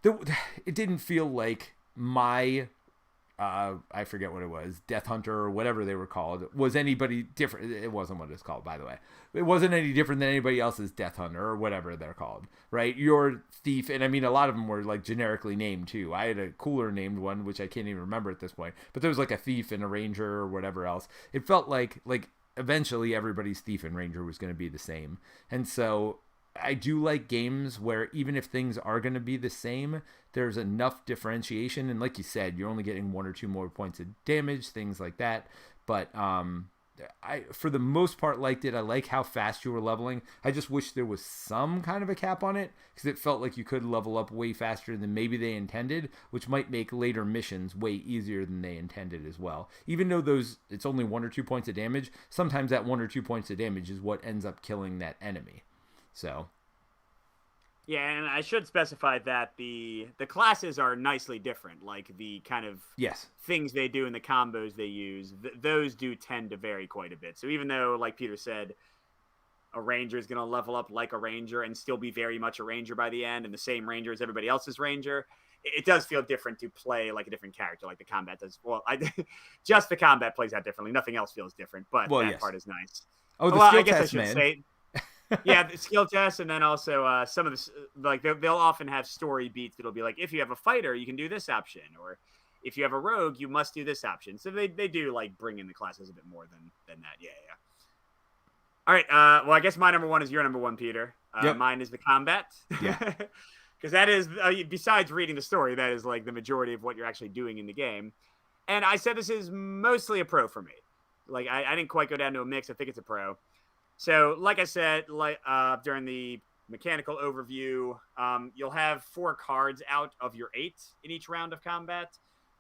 Speaker 1: it didn't feel like my... I forget what it was, Death Hunter or whatever they were called, was anybody different. It wasn't what it's called, by the way. It wasn't any different than anybody else's Death Hunter or whatever they're called, right? Your Thief, and I mean, a lot of them were like generically named too. I had a cooler named one, which I can't even remember at this point, but there was like a Thief and a Ranger or whatever else. It felt like eventually everybody's Thief and Ranger was going to be the same. And so I do like games where even if things are going to be the same, there's enough differentiation. And like you said, you're only getting 1 or 2 more points of damage, things like that. But I, for the most part, liked it. I like how fast you were leveling. I just wish there was some kind of a cap on it because it felt like you could level up way faster than maybe they intended, which might make later missions way easier than they intended as well. Even though it's only 1 or 2 points of damage, sometimes that 1 or 2 points of damage is what ends up killing that enemy. So,
Speaker 2: yeah, and I should specify that the classes are nicely different. Like the kind of things they do and the combos they use, those do tend to vary quite a bit. So even though, like Peter said, a ranger is going to level up like a ranger and still be very much a ranger by the end, and the same ranger as everybody else's ranger, it does feel different to play like a different character, like the combat does. Well, just the combat plays out differently. Nothing else feels different, but part is nice.
Speaker 1: Oh, the skill test,
Speaker 2: I should say. Yeah, the skill test, and then also some of the, like, they'll often have story beats that'll be like, if you have a fighter, you can do this option, or if you have a rogue, you must do this option. So they do like bring in the classes a bit more than that. Yeah. All right. Well, I guess my number 1 is your number 1, Peter.
Speaker 1: Yep.
Speaker 2: Mine is the combat.
Speaker 1: Yeah.
Speaker 2: Because that is, besides reading the story, that is like the majority of what you're actually doing in the game. And I said this is mostly a pro for me. Like I didn't quite go down to a mix. I think it's a pro. So, like I said, during the mechanical overview, you'll have 4 cards out of your 8 in each round of combat.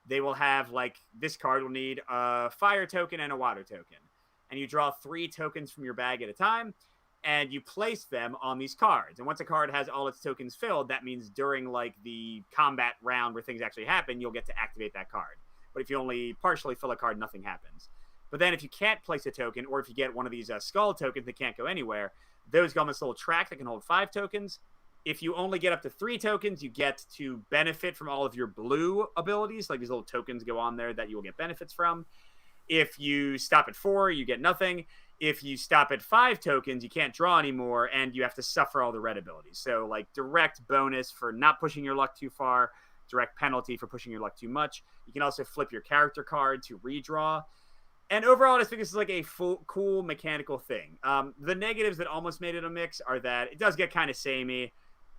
Speaker 2: They will have, like, this card will need a fire token and a water token. and you draw 3 tokens from your bag at a time, and you place them on these cards. And once a card has all its tokens filled, that means during like the combat round where things actually happen, you'll get to activate that card. But if you only partially fill a card, nothing happens. But then if you can't place a token, or if you get one of these skull tokens that can't go anywhere, those go on this little track that can hold 5 tokens. If you only get up to 3 tokens, you get to benefit from all of your blue abilities. Like these little tokens go on there that you will get benefits from. If you stop at 4, you get nothing. If you stop at 5 tokens, you can't draw anymore, and you have to suffer all the red abilities. So, like, direct bonus for not pushing your luck too far, direct penalty for pushing your luck too much. You can also flip your character card to redraw. And overall, I just think this is like a cool mechanical thing. The negatives that almost made it a mix are that it does get kind of samey.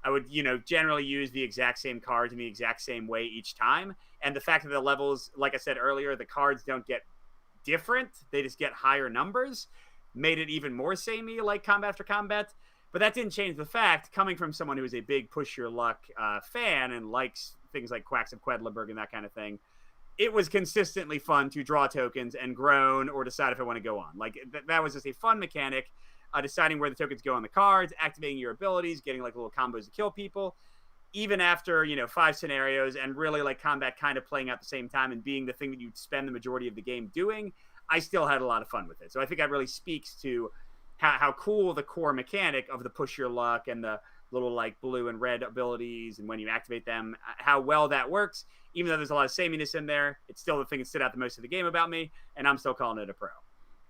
Speaker 2: I would, generally use the exact same cards in the exact same way each time. And the fact that the levels, like I said earlier, the cards don't get different. They just get higher numbers. Made it even more samey, like combat after combat. But that didn't change the fact, coming from someone who is a big push your luck fan and likes things like Quacks of Quedlinburg and that kind of thing, it was consistently fun to draw tokens and groan or decide if I want to go on. Like, that was just a fun mechanic, deciding where the tokens go on the cards, activating your abilities, getting like little combos to kill people. Even after, 5 scenarios and really like combat kind of playing out at the same time and being the thing that you'd spend the majority of the game doing, I still had a lot of fun with it. So I think that really speaks to how cool the core mechanic of the push your luck and the little like blue and red abilities and when you activate them, how well that works. Even though there's a lot of sameness in there, it's still the thing that stood out the most of the game about me, and I'm still calling it a pro.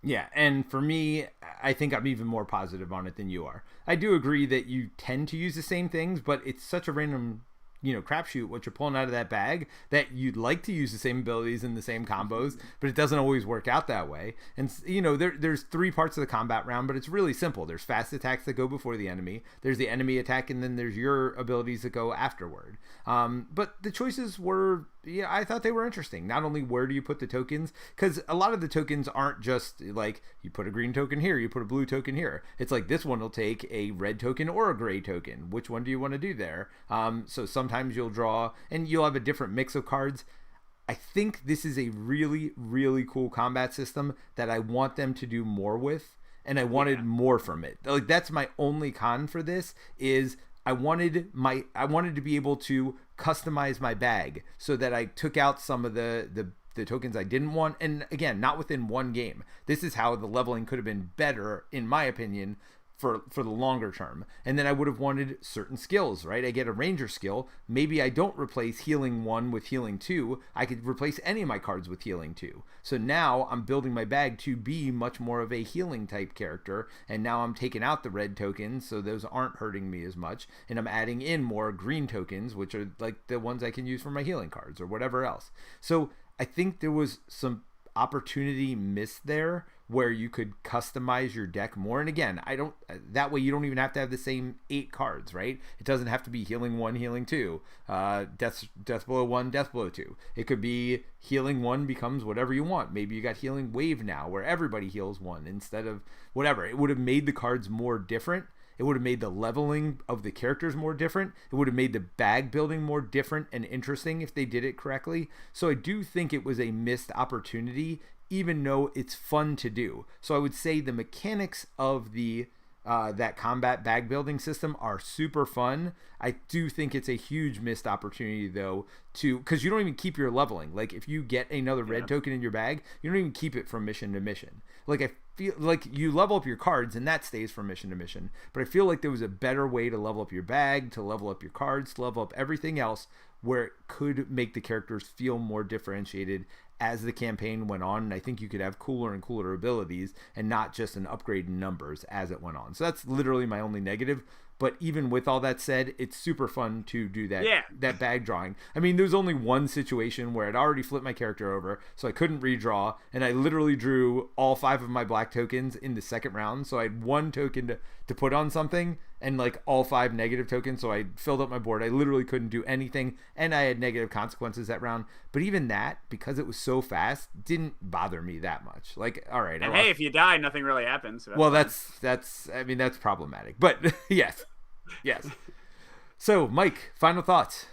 Speaker 1: Yeah, and for me, I think I'm even more positive on it than you are. I do agree that you tend to use the same things, but it's such a random crapshoot what you're pulling out of that bag that you'd like to use the same abilities and the same combos, but it doesn't always work out that way. And there's 3 parts of the combat round, but it's really simple. There's fast attacks that go before the enemy, there's the enemy attack, and then there's your abilities that go afterward. But the choices were, I thought they were interesting. Not only where do you put the tokens, because a lot of the tokens aren't just like you put a green token here, you put a blue token here. It's like this one will take a red token or a gray token. Which one do you want to do there? So sometimes you'll draw and you'll have a different mix of cards. I think this is a really, really cool combat system that I want them to do more with, and I wanted more from it. Like, that's my only con for this is I wanted to be able to customize my bag so that I took out some of the tokens I didn't want. And again, not within one game. This is how the leveling could have been better, in my opinion, for the longer term. And then I would have wanted certain skills, right? I get a ranger skill. Maybe I don't replace healing 1 with healing 2. I could replace any of my cards with healing 2. So now I'm building my bag to be much more of a healing type character. And now I'm taking out the red tokens, so those aren't hurting me as much. And I'm adding in more green tokens, which are like the ones I can use for my healing cards or whatever else. So I think there was some opportunity missed there where you could customize your deck more. And again, that way you don't even have to have the same 8 cards, right? It doesn't have to be healing 1, healing 2, death blow 1, death blow 2. It could be healing 1 becomes whatever you want. Maybe you got healing wave now where everybody heals 1 instead of whatever. It would have made the cards more different. It would have made the leveling of the characters more different. It would have made the bag building more different and interesting if they did it correctly. So I do think it was a missed opportunity, even though it's fun to do. So I would say the mechanics of the that combat bag building system are super fun. I do think it's a huge missed opportunity though, because you don't even keep your leveling. Like if you get another red token in your bag, you don't even keep it from mission to mission. Like I feel like you level up your cards and that stays from mission to mission. But I feel like there was a better way to level up your bag, to level up your cards, to level up everything else where it could make the characters feel more differentiated as the campaign went on. And I think you could have cooler and cooler abilities and not just an upgrade in numbers as it went on. So that's literally my only negative. But even with all that said, it's super fun to do that bag drawing. I mean, there's only one situation where I'd already flipped my character over, so I couldn't redraw, and I literally drew all 5 of my black tokens in the second round. So I had 1 token to put on something, and like all 5 negative tokens. So I filled up my board. I literally couldn't do anything, and I had negative consequences that round. But even that, because it was so fast, didn't bother me that much. Like, all right.
Speaker 2: And hey, if you die, nothing really happens. So
Speaker 1: that's I mean, that's problematic. But yes. Yes. So, Mike, final thoughts?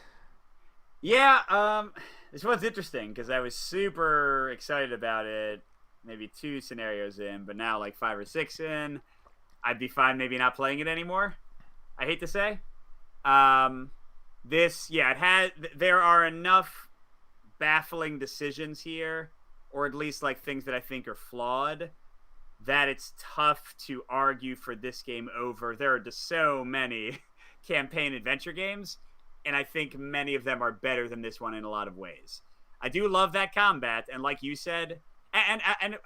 Speaker 2: Yeah, this one's interesting because I was super excited about it maybe 2 scenarios in, but now like 5 or 6 in, I'd be fine maybe not playing it anymore. I hate to say. There are enough baffling decisions here, or at least like things that I think are flawed, that it's tough to argue for this game over. There are just so many campaign adventure games, and I think many of them are better than this one in a lot of ways. I do love that combat, and like you said, and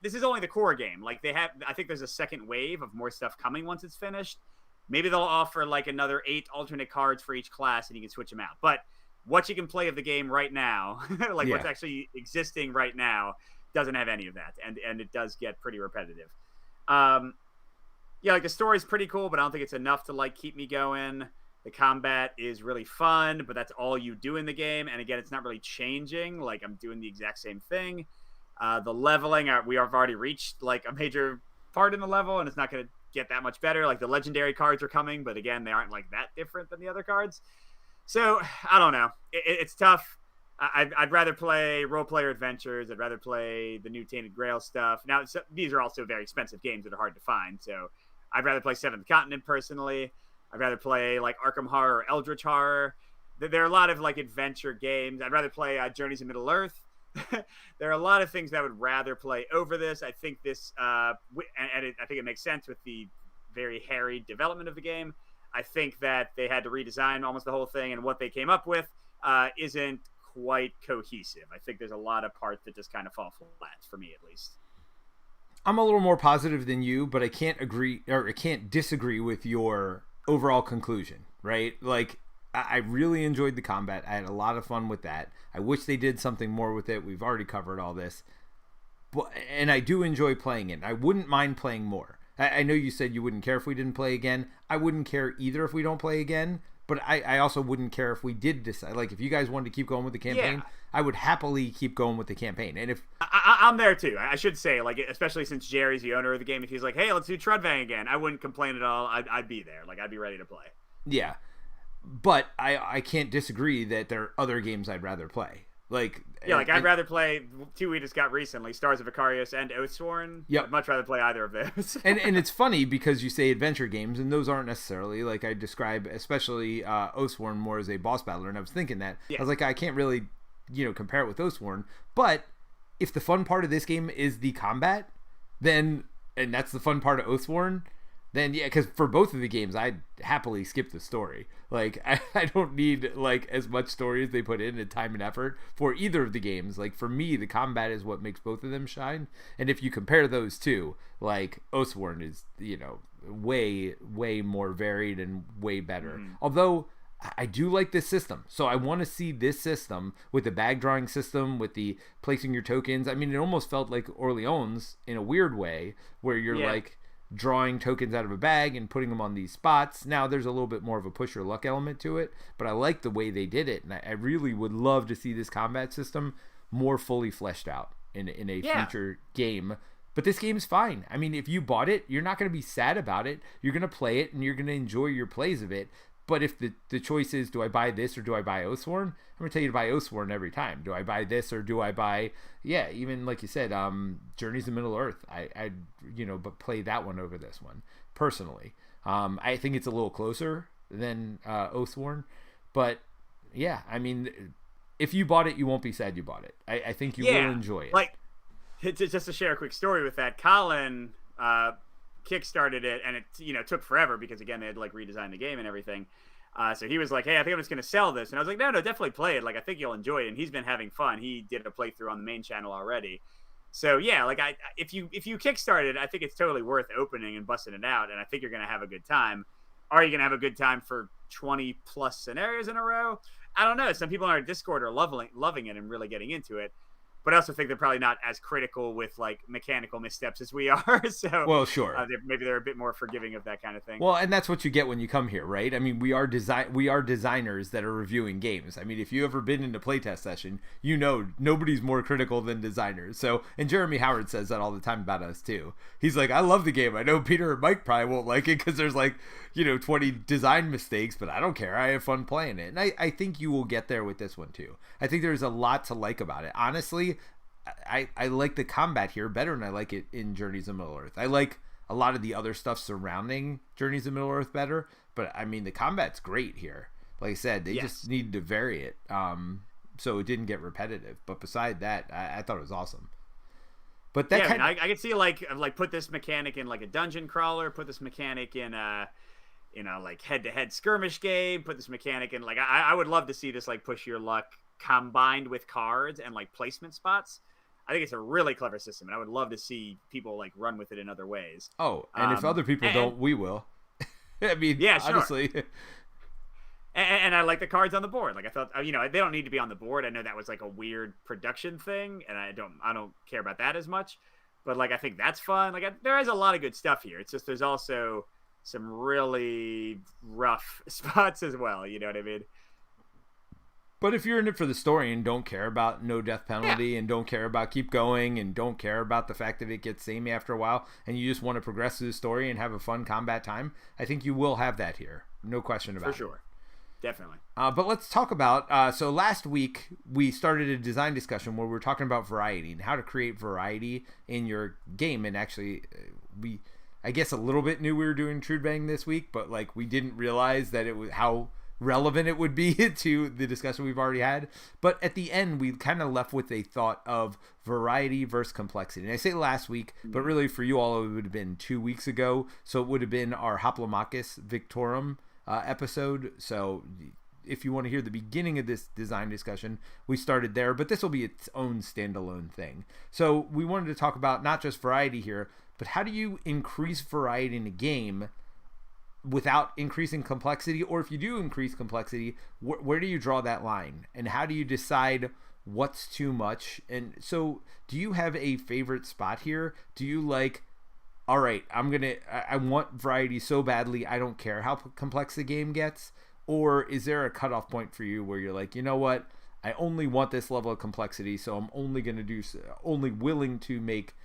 Speaker 2: this is only the core game. Like I think there's a second wave of more stuff coming once it's finished. Maybe they'll offer like another 8 alternate cards for each class, and you can switch them out. But what you can play of the game right now, what's actually existing right now, doesn't have any of that, and it does get pretty repetitive. Like the story's pretty cool, but I don't think it's enough to like keep me going. The combat is really fun, but that's all you do in the game, and again, it's not really changing. Like I'm doing the exact same thing. The leveling, we have already reached like a major part in the level, and it's not going to get that much better. Like the legendary cards are coming, but again, they aren't like that different than the other cards. So I don't know. It's tough. I'd rather play role-player adventures. I'd rather play the new Tainted Grail stuff. Now, these are also very expensive games that are hard to find, so I'd rather play Seventh Continent personally. I'd rather play like Arkham Horror or Eldritch Horror. There are a lot of like adventure games. I'd rather play Journeys in Middle-earth. There are a lot of things that I would rather play over this. I think this, I think it makes sense with the very hairy development of the game. I think that they had to redesign almost the whole thing, and what they came up with isn't quite cohesive. I think there's a lot of parts that just kind of fall flat, for me at least.
Speaker 1: I'm a little more positive than you, but I can't disagree with your overall conclusion, right? Like, I really enjoyed the combat. I had a lot of fun with that. I wish they did something more with it. We've already covered all this. And I do enjoy playing it. I wouldn't mind playing more. I know you said you wouldn't care if we didn't play again. I wouldn't care either if we don't play again. But I also wouldn't care if we did decide. Like, if you guys wanted to keep going with the campaign, I would happily keep going with the campaign. And if
Speaker 2: I'm there too. I should say, like, especially since Jerry's the owner of the game, if he's like, hey, let's do Trudvang again, I wouldn't complain at all. I'd be there. Like, I'd be ready to play.
Speaker 1: Yeah. But I can't disagree that there are other games I'd rather play. I'd rather play 2 we just got recently, Stars of Icarius and Oathsworn. Yep.
Speaker 2: I'd much rather play either of those.
Speaker 1: and it's funny because you say adventure games, and those aren't necessarily, like I describe, especially Oathsworn more as a boss battler, and I was thinking that. Yeah. I was like, I can't really, compare it with Oathsworn. But if the fun part of this game is the combat, and that's the fun part of Oathsworn, then yeah, because for both of the games, I'd happily skip the story. Like, I don't need, like, as much story as they put in and time and effort for either of the games. Like, for me, the combat is what makes both of them shine. And if you compare those two, like, Oathsworn is, way, way more varied and way better. Mm. Although, I do like this system. So I want to see this system with the bag drawing system, with the placing your tokens. I mean, it almost felt like Orleans in a weird way, where you're like drawing tokens out of a bag and putting them on these spots. Now there's a little bit more of a push your luck element to it, but I like the way they did it, and I really would love to see this combat system more fully fleshed out in a future game. But this game's fine. I mean, if you bought it, you're not going to be sad about it. You're going to play it, and you're going to enjoy your plays of it. But if the choice is, do I buy this or do I buy Oathsworn? I'm going to tell you to buy Oathsworn every time. Do I buy this or do I buy, even like you said, Journeys to Middle-earth. I'd but play that one over this one, personally. I think it's a little closer than Oathsworn. But, yeah, I mean, if you bought it, you won't be sad you bought it. I think you will enjoy it.
Speaker 2: Like, just to share a quick story with that, Colin kickstarted it, and it took forever because, again, they had to like redesign the game and everything. So he was like, hey, I think I'm just going to sell this. And I was like, no, definitely play it. Like, I think you'll enjoy it. And he's been having fun. He did a playthrough on the main channel already. So yeah, like if you kickstarted, I think it's totally worth opening and busting it out. And I think you're going to have a good time. Are you going to have a good time for 20 plus scenarios in a row? I don't know. Some people on our Discord are loving it and really getting into it. But I also think they're probably not as critical with like mechanical missteps as we are. So,
Speaker 1: well, sure,
Speaker 2: maybe they're a bit more forgiving of that kind of thing.
Speaker 1: Well, and that's what you get when you come here, right? I mean, we are designers that are reviewing games. I mean, if you ever been in a playtest session, nobody's more critical than designers. So, and Jeremy Howard says that all the time about us too. He's like, I love the game. I know Peter and Mike probably won't like it because there's like 20 design mistakes, but I don't care. I have fun playing it, and I think you will get there with this one too. I think there's a lot to like about it. Honestly, I like the combat here better than I like it in Journeys of Middle-earth. I like a lot of the other stuff surrounding Journeys of Middle-earth better, but I mean the combat's great here. Like I said, they just needed to vary it, so it didn't get repetitive. But beside that, I thought it was awesome. But that
Speaker 2: I can see like put this mechanic in like a dungeon crawler, put this mechanic in like head-to-head skirmish game, put this mechanic in like I would love to see this like push your luck combined with cards and like placement spots. I think it's a really clever system, and I would love to see people like run with it in other ways.
Speaker 1: Oh, and if other people don't, we will. I mean, yeah, honestly. Sure.
Speaker 2: And I like the cards on the board. Like I thought, they don't need to be on the board. I know that was like a weird production thing, and I don't care about that as much. But like I think that's fun. Like there is a lot of good stuff here. It's just there's also some really rough spots as well. You know what I mean?
Speaker 1: But if you're in it for the story and don't care about no death penalty and don't care about keep going and don't care about the fact that it gets samey after a while and you just want to progress through the story and have a fun combat time, I think you will have that here. No question about it.
Speaker 2: For sure. Definitely.
Speaker 1: But let's talk about, so last week we started a design discussion where we were talking about variety and how to create variety in your game. And actually, I guess a little bit knew we were doing Trudvang this week, but like we didn't realize that it was how relevant it would be to the discussion we've already had. But at the end, we kind of left with a thought of variety versus complexity. And I say last week, but really for you all, it would have been 2 weeks ago. So it would have been our Hoplomachus Victorum episode. So if you want to hear the beginning of this design discussion, we started there, but this will be its own standalone thing. So we wanted to talk about not just variety here, but how do you increase variety in a game without increasing complexity? Or if you do increase complexity, where do you draw that line? And how do you decide what's too much? And so do you have a favorite spot here? Do you like, all right, I want variety so badly, I don't care how complex the game gets? Or is there a cutoff point for you where you're like, you know what, I only want this level of complexity, so I'm only willing to make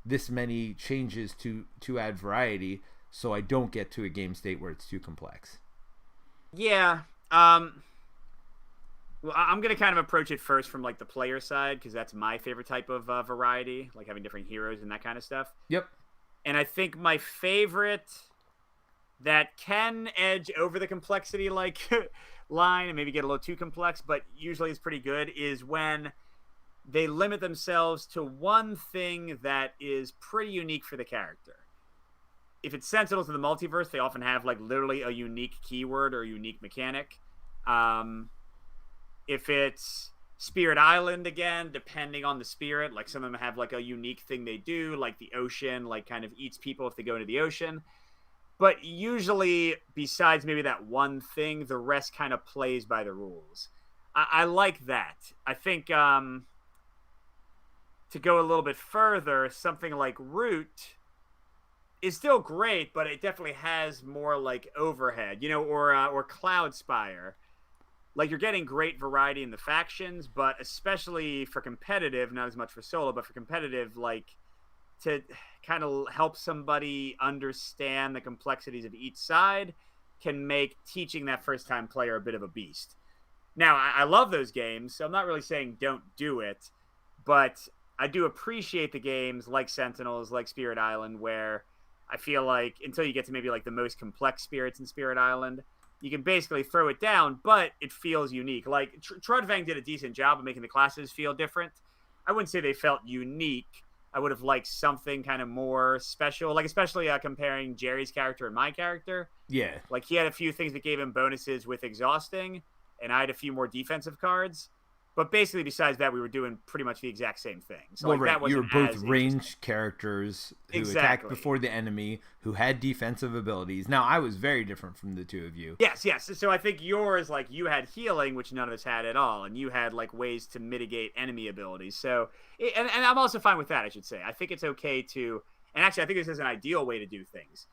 Speaker 1: this many changes to add variety, so I don't get to a game state where it's too complex?
Speaker 2: Yeah. Well, I'm going to kind of approach it first from like the player side, because that's my favorite type of variety, like having different heroes and that kind of stuff.
Speaker 1: Yep.
Speaker 2: And I think my favorite that can edge over the complexity like line and maybe get a little too complex, but usually is pretty good, is when they limit themselves to one thing that is pretty unique for the character. If it's Sentinels in the multiverse, they often have like literally a unique keyword or a unique mechanic. If it's Spirit Island, again, depending on the spirit, like some of them have like a unique thing they do, like the ocean, like kind of eats people if they go into the ocean. But usually, besides maybe that one thing, the rest kind of plays by the rules. I like that. I think to go a little bit further, something like Root is still great, but it definitely has more like overhead, or Cloud Spire. Like, you're getting great variety in the factions, but especially for competitive, not as much for solo, but for competitive, like, to kind of help somebody understand the complexities of each side can make teaching that first-time player a bit of a beast. Now, I love those games, so I'm not really saying don't do it, but I do appreciate the games like Sentinels, like Spirit Island, where I feel like until you get to maybe like the most complex spirits in Spirit Island, you can basically throw it down, but it feels unique. Like, Trudvang did a decent job of making the classes feel different. I wouldn't say they felt unique. I would have liked something kind of more special, like especially comparing Jerry's character and my character.
Speaker 1: Yeah.
Speaker 2: Like, he had a few things that gave him bonuses with exhausting, and I had a few more defensive cards. But basically, besides that, we were doing pretty much the exact same thing. So,
Speaker 1: well,
Speaker 2: like,
Speaker 1: right.
Speaker 2: that wasn't
Speaker 1: You were both ranged characters who attacked before the enemy, who had defensive abilities. Now, I was very different from the two of you.
Speaker 2: Yes. So I think yours, like, you had healing, which none of us had at all, and you had like ways to mitigate enemy abilities. So, and I'm also fine with that, I should say. I think it's okay to, and actually, I think this is an ideal way to do things.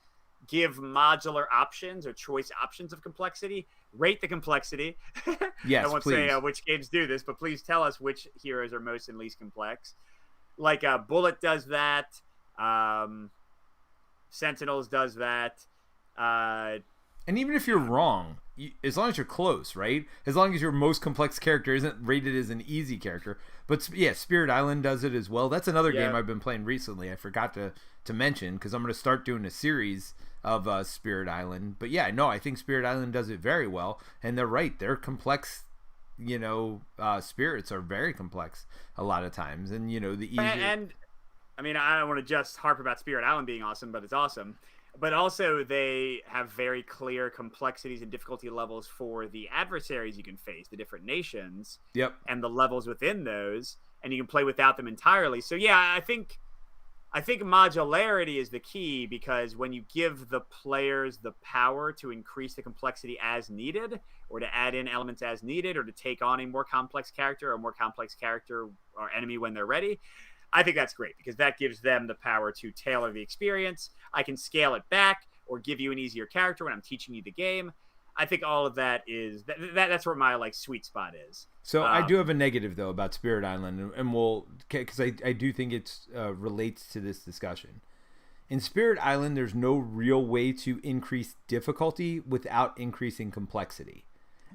Speaker 2: Give modular options or choice options of complexity. Rate the complexity.
Speaker 1: Yes,
Speaker 2: I won't
Speaker 1: please.
Speaker 2: say which games do this, but please tell us which heroes are most and least complex. Like Bullet does that. Sentinels does that.
Speaker 1: And even if you're wrong, as long as you're close, right? As long as your most complex character isn't rated as an easy character. But yeah, Spirit Island does it as well. That's another game I've been playing recently. I forgot to mention because I'm going to start doing a series of Spirit Island. But yeah, no, I think Spirit Island does it very well. And they're right. They're complex, spirits are very complex a lot of times. And, the easier...
Speaker 2: And I mean, I don't want to just harp about Spirit Island being awesome, but it's awesome. But also, they have very clear complexities and difficulty levels for the adversaries you can face, the different nations, and the levels within those, and you can play without them entirely. So yeah, I think modularity is the key, because when you give the players the power to increase the complexity as needed, or to add in elements as needed, or to take on a more complex character or enemy when they're ready, I think that's great, because that gives them the power to tailor the experience. I can scale it back or give you an easier character when I'm teaching you the game. I think all of that is that's where my sweet spot is.
Speaker 1: So I do have a negative though about Spirit Island, and we'll, because I do think it relates to this discussion. In Spirit Island, there's no real way to increase difficulty without increasing complexity.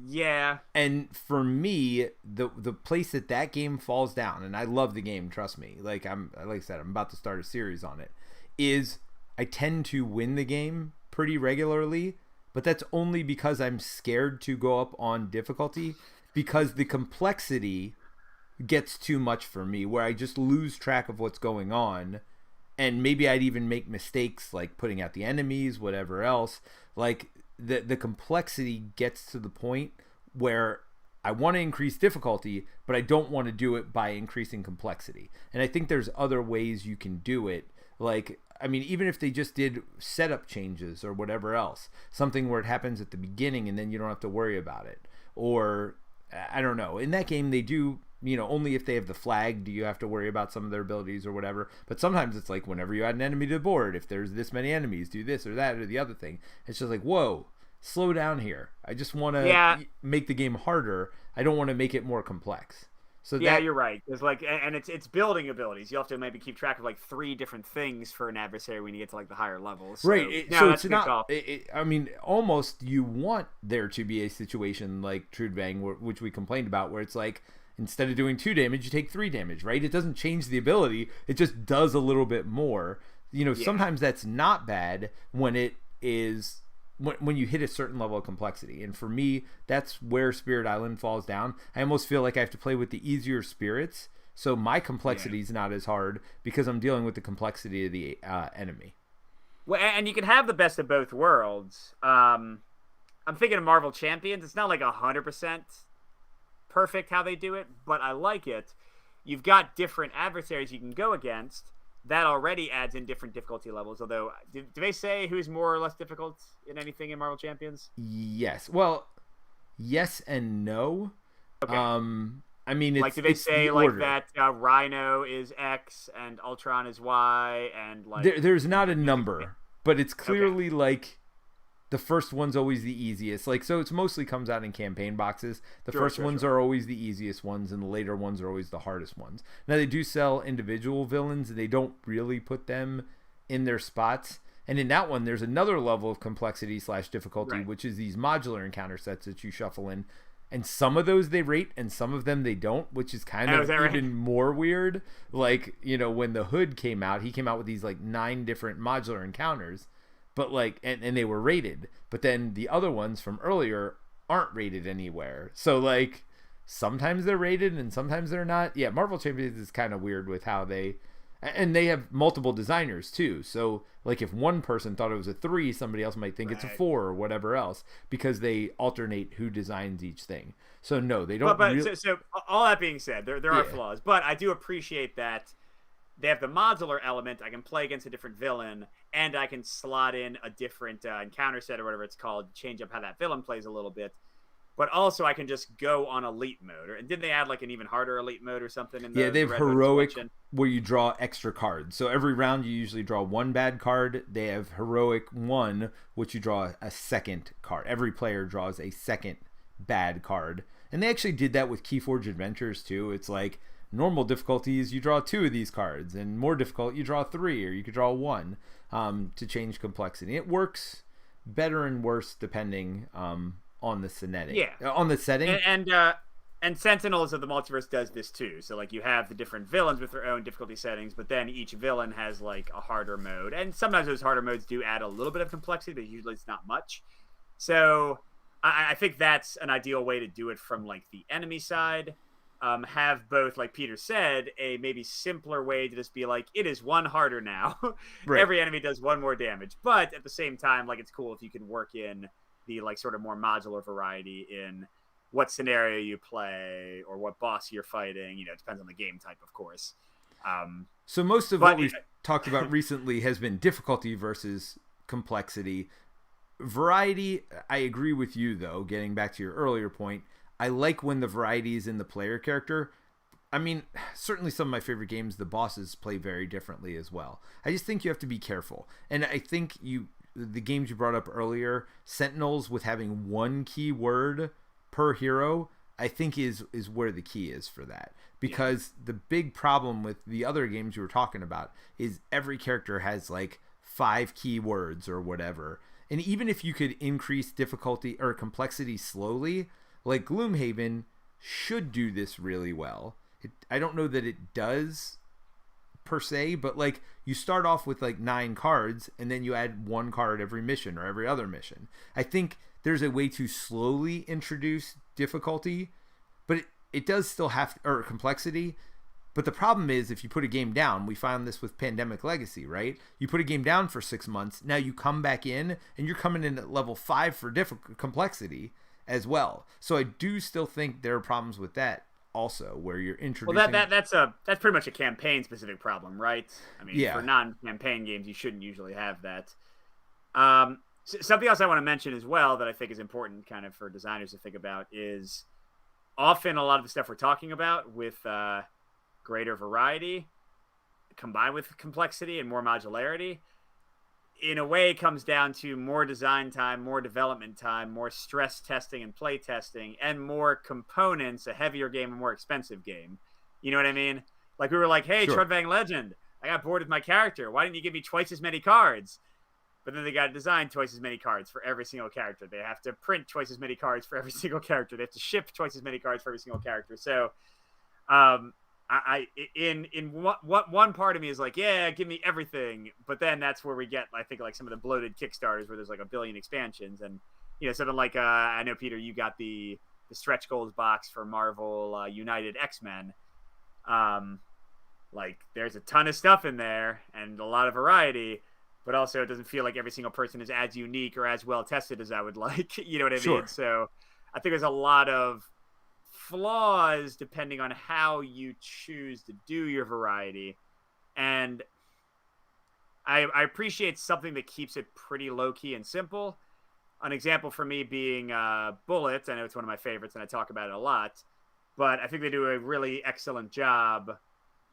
Speaker 2: Yeah.
Speaker 1: And for me, the place that game falls down, and I love the game, trust me. Like I said, I'm about to start a series on it. Is I tend to win the game pretty regularly, but that's only because I'm scared to go up on difficulty, because the complexity gets too much for me, where I just lose track of what's going on, and maybe I'd even make mistakes like putting out the enemies, whatever else. Like the complexity gets to the point where I want to increase difficulty, but I don't want to do it by increasing complexity. And I think there's other ways you can do it. Like, I mean, even if they just did setup changes or whatever else, something where it happens at the beginning and then you don't have to worry about it. Or, I don't know. In that game, they do, only if they have the flag do you have to worry about some of their abilities or whatever. But sometimes it's like whenever you add an enemy to the board, if there's this many enemies, do this or that or the other thing. It's just like, whoa, slow down here. I just want to make the game harder. I don't want to make it more complex. So
Speaker 2: yeah, you're right. There's and it's building abilities. You have to maybe keep track of 3 different things for an adversary when you get to the higher levels. So,
Speaker 1: right. So it's not. I mean, almost you want there to be a situation like Trudvang, which we complained about, where it's like instead of doing 2 damage, you take 3 damage. Right? It doesn't change the ability. It just does a little bit more. Sometimes that's not bad when it is. When you hit a certain level of complexity. And for me, that's where Spirit Island falls down. I almost feel like I have to play with the easier spirits, so my complexity is not as hard because I'm dealing with the complexity of the enemy.
Speaker 2: Well, and you can have the best of both worlds. I'm thinking of Marvel Champions. It's not 100% perfect how they do it, but I like it. You've got different adversaries you can go against. That already adds in different difficulty levels. Although, do they say who's more or less difficult in anything in Marvel Champions?
Speaker 1: Yes. Well, yes and no.
Speaker 2: Okay.
Speaker 1: I mean, it's,
Speaker 2: do they say that Rhino is X and Ultron is Y, and
Speaker 1: there's not a number, but it's clearly the first one's always the easiest. So it's mostly comes out in campaign boxes. The first ones are always the easiest ones, and the later ones are always the hardest ones. Now, they do sell individual villains, and they don't really put them in their spots. And in that one, there's another level of complexity / difficulty, which is these modular encounter sets that you shuffle in. And some of those they rate, and some of them they don't, which is kind of even more weird. When the Hood came out, he came out with these 9 different modular encounters. But and they were rated, but then the other ones from earlier aren't rated anywhere. So sometimes they're rated and sometimes they're not. Yeah, Marvel Champions is kind of weird with how they have multiple designers too. So if one person thought it was a 3, somebody else might think it's a 4 or whatever else, because they alternate who designs each thing. So no, they don't.
Speaker 2: So all that being said, there are flaws, but I do appreciate that. They have the modular element. I can play against a different villain, and I can slot in a different encounter set or whatever it's called, change up how that villain plays a little bit. But also, I can just go on elite mode. And didn't they add an even harder elite mode or something?
Speaker 1: Yeah, they have heroic, where you draw extra cards. So every round, you usually draw 1 bad card. They have heroic 1, which you draw a second card. Every player draws a second bad card. And they actually did that with Keyforge Adventures, too. It's normal difficulties, you draw 2 of these cards, and more difficult, you draw 3, or you could draw 1 to change complexity. It works better and worse depending on on the setting.
Speaker 2: Yeah.
Speaker 1: On the setting.
Speaker 2: And Sentinels of the Multiverse does this too. So like you have the different villains with their own difficulty settings, but then each villain has like a harder mode. And sometimes those harder modes do add a little bit of complexity, but usually it's not much. So I think that's an ideal way to do it from like the enemy side. Have both, like Peter said, a maybe simpler way to just be like, it is one harder now. Right. Every enemy does one more damage. But at the same time, like it's cool if you can work in the like sort of more modular variety in what scenario you play or what boss you're fighting. You know, it depends on the game type, of course.
Speaker 1: So most of what we've talked about recently has been difficulty versus complexity. Variety, I agree with you, though, getting back to your earlier point. I like when the variety is in the player character. I mean, certainly some of my favorite games, the bosses play very differently as well. I just think you have to be careful. And I think the games you brought up earlier, Sentinels with having one keyword per hero, I think is where the key is for that. Because the big problem with the other games you were talking about is every character has like 5 keywords or whatever. And even if you could increase difficulty or complexity slowly, like Gloomhaven should do this really well. I don't know that it does per se, but like you start off with like 9 cards and then you add 1 card every mission or every other mission. I think there's a way to slowly introduce difficulty, but it does still have, or complexity. But the problem is if you put a game down, we found this with Pandemic Legacy, right? You put a game down for 6 months, now you come back in and you're coming in at level 5 for complexity as well. So I do still think there are problems with that also, where you're introducing.
Speaker 2: Well, that's pretty much a campaign specific problem, right? I mean, for non-campaign games, you shouldn't usually have that. Something else I want to mention as well that I think is important, kind of for designers to think about, is often a lot of the stuff we're talking about with greater variety combined with complexity and more modularity, in a way comes down to more design time, more development time, more stress testing and play testing, and more components, a heavier game, a more expensive game. You know what I mean? Like we were like, hey, sure. Trudvang Legend, I got bored with my character. Why didn't you give me twice as many cards? But then they got to design twice as many cards for every single character. They have to print twice as many cards for every single character. They have to ship twice as many cards for every single character. So, one part of me is like, yeah, give me everything. But then that's where we get, I think, like some of the bloated Kickstarters where there's like 1 billion expansions, and you know, something like I know, Peter, you got the stretch goals box for Marvel United X-Men. Like there's a ton of stuff in there and a lot of variety, but also it doesn't feel like every single person is as unique or as well tested as I would like. You know what I mean? So I think there's a lot of flaws depending on how you choose to do your variety. And I appreciate something that keeps it pretty low-key and simple. An example for me being Bullet. I know it's one of my favorites and I talk about it a lot, but I think they do a really excellent job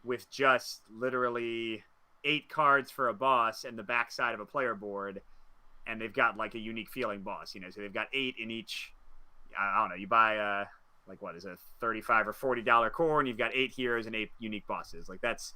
Speaker 2: with just literally 8 cards for a boss and the backside of a player board, and they've got like a unique feeling boss, you know, so they've got 8 in each. I don't know, you buy like what is a $35 or $40 core, and you've got 8 heroes and 8 unique bosses. Like that's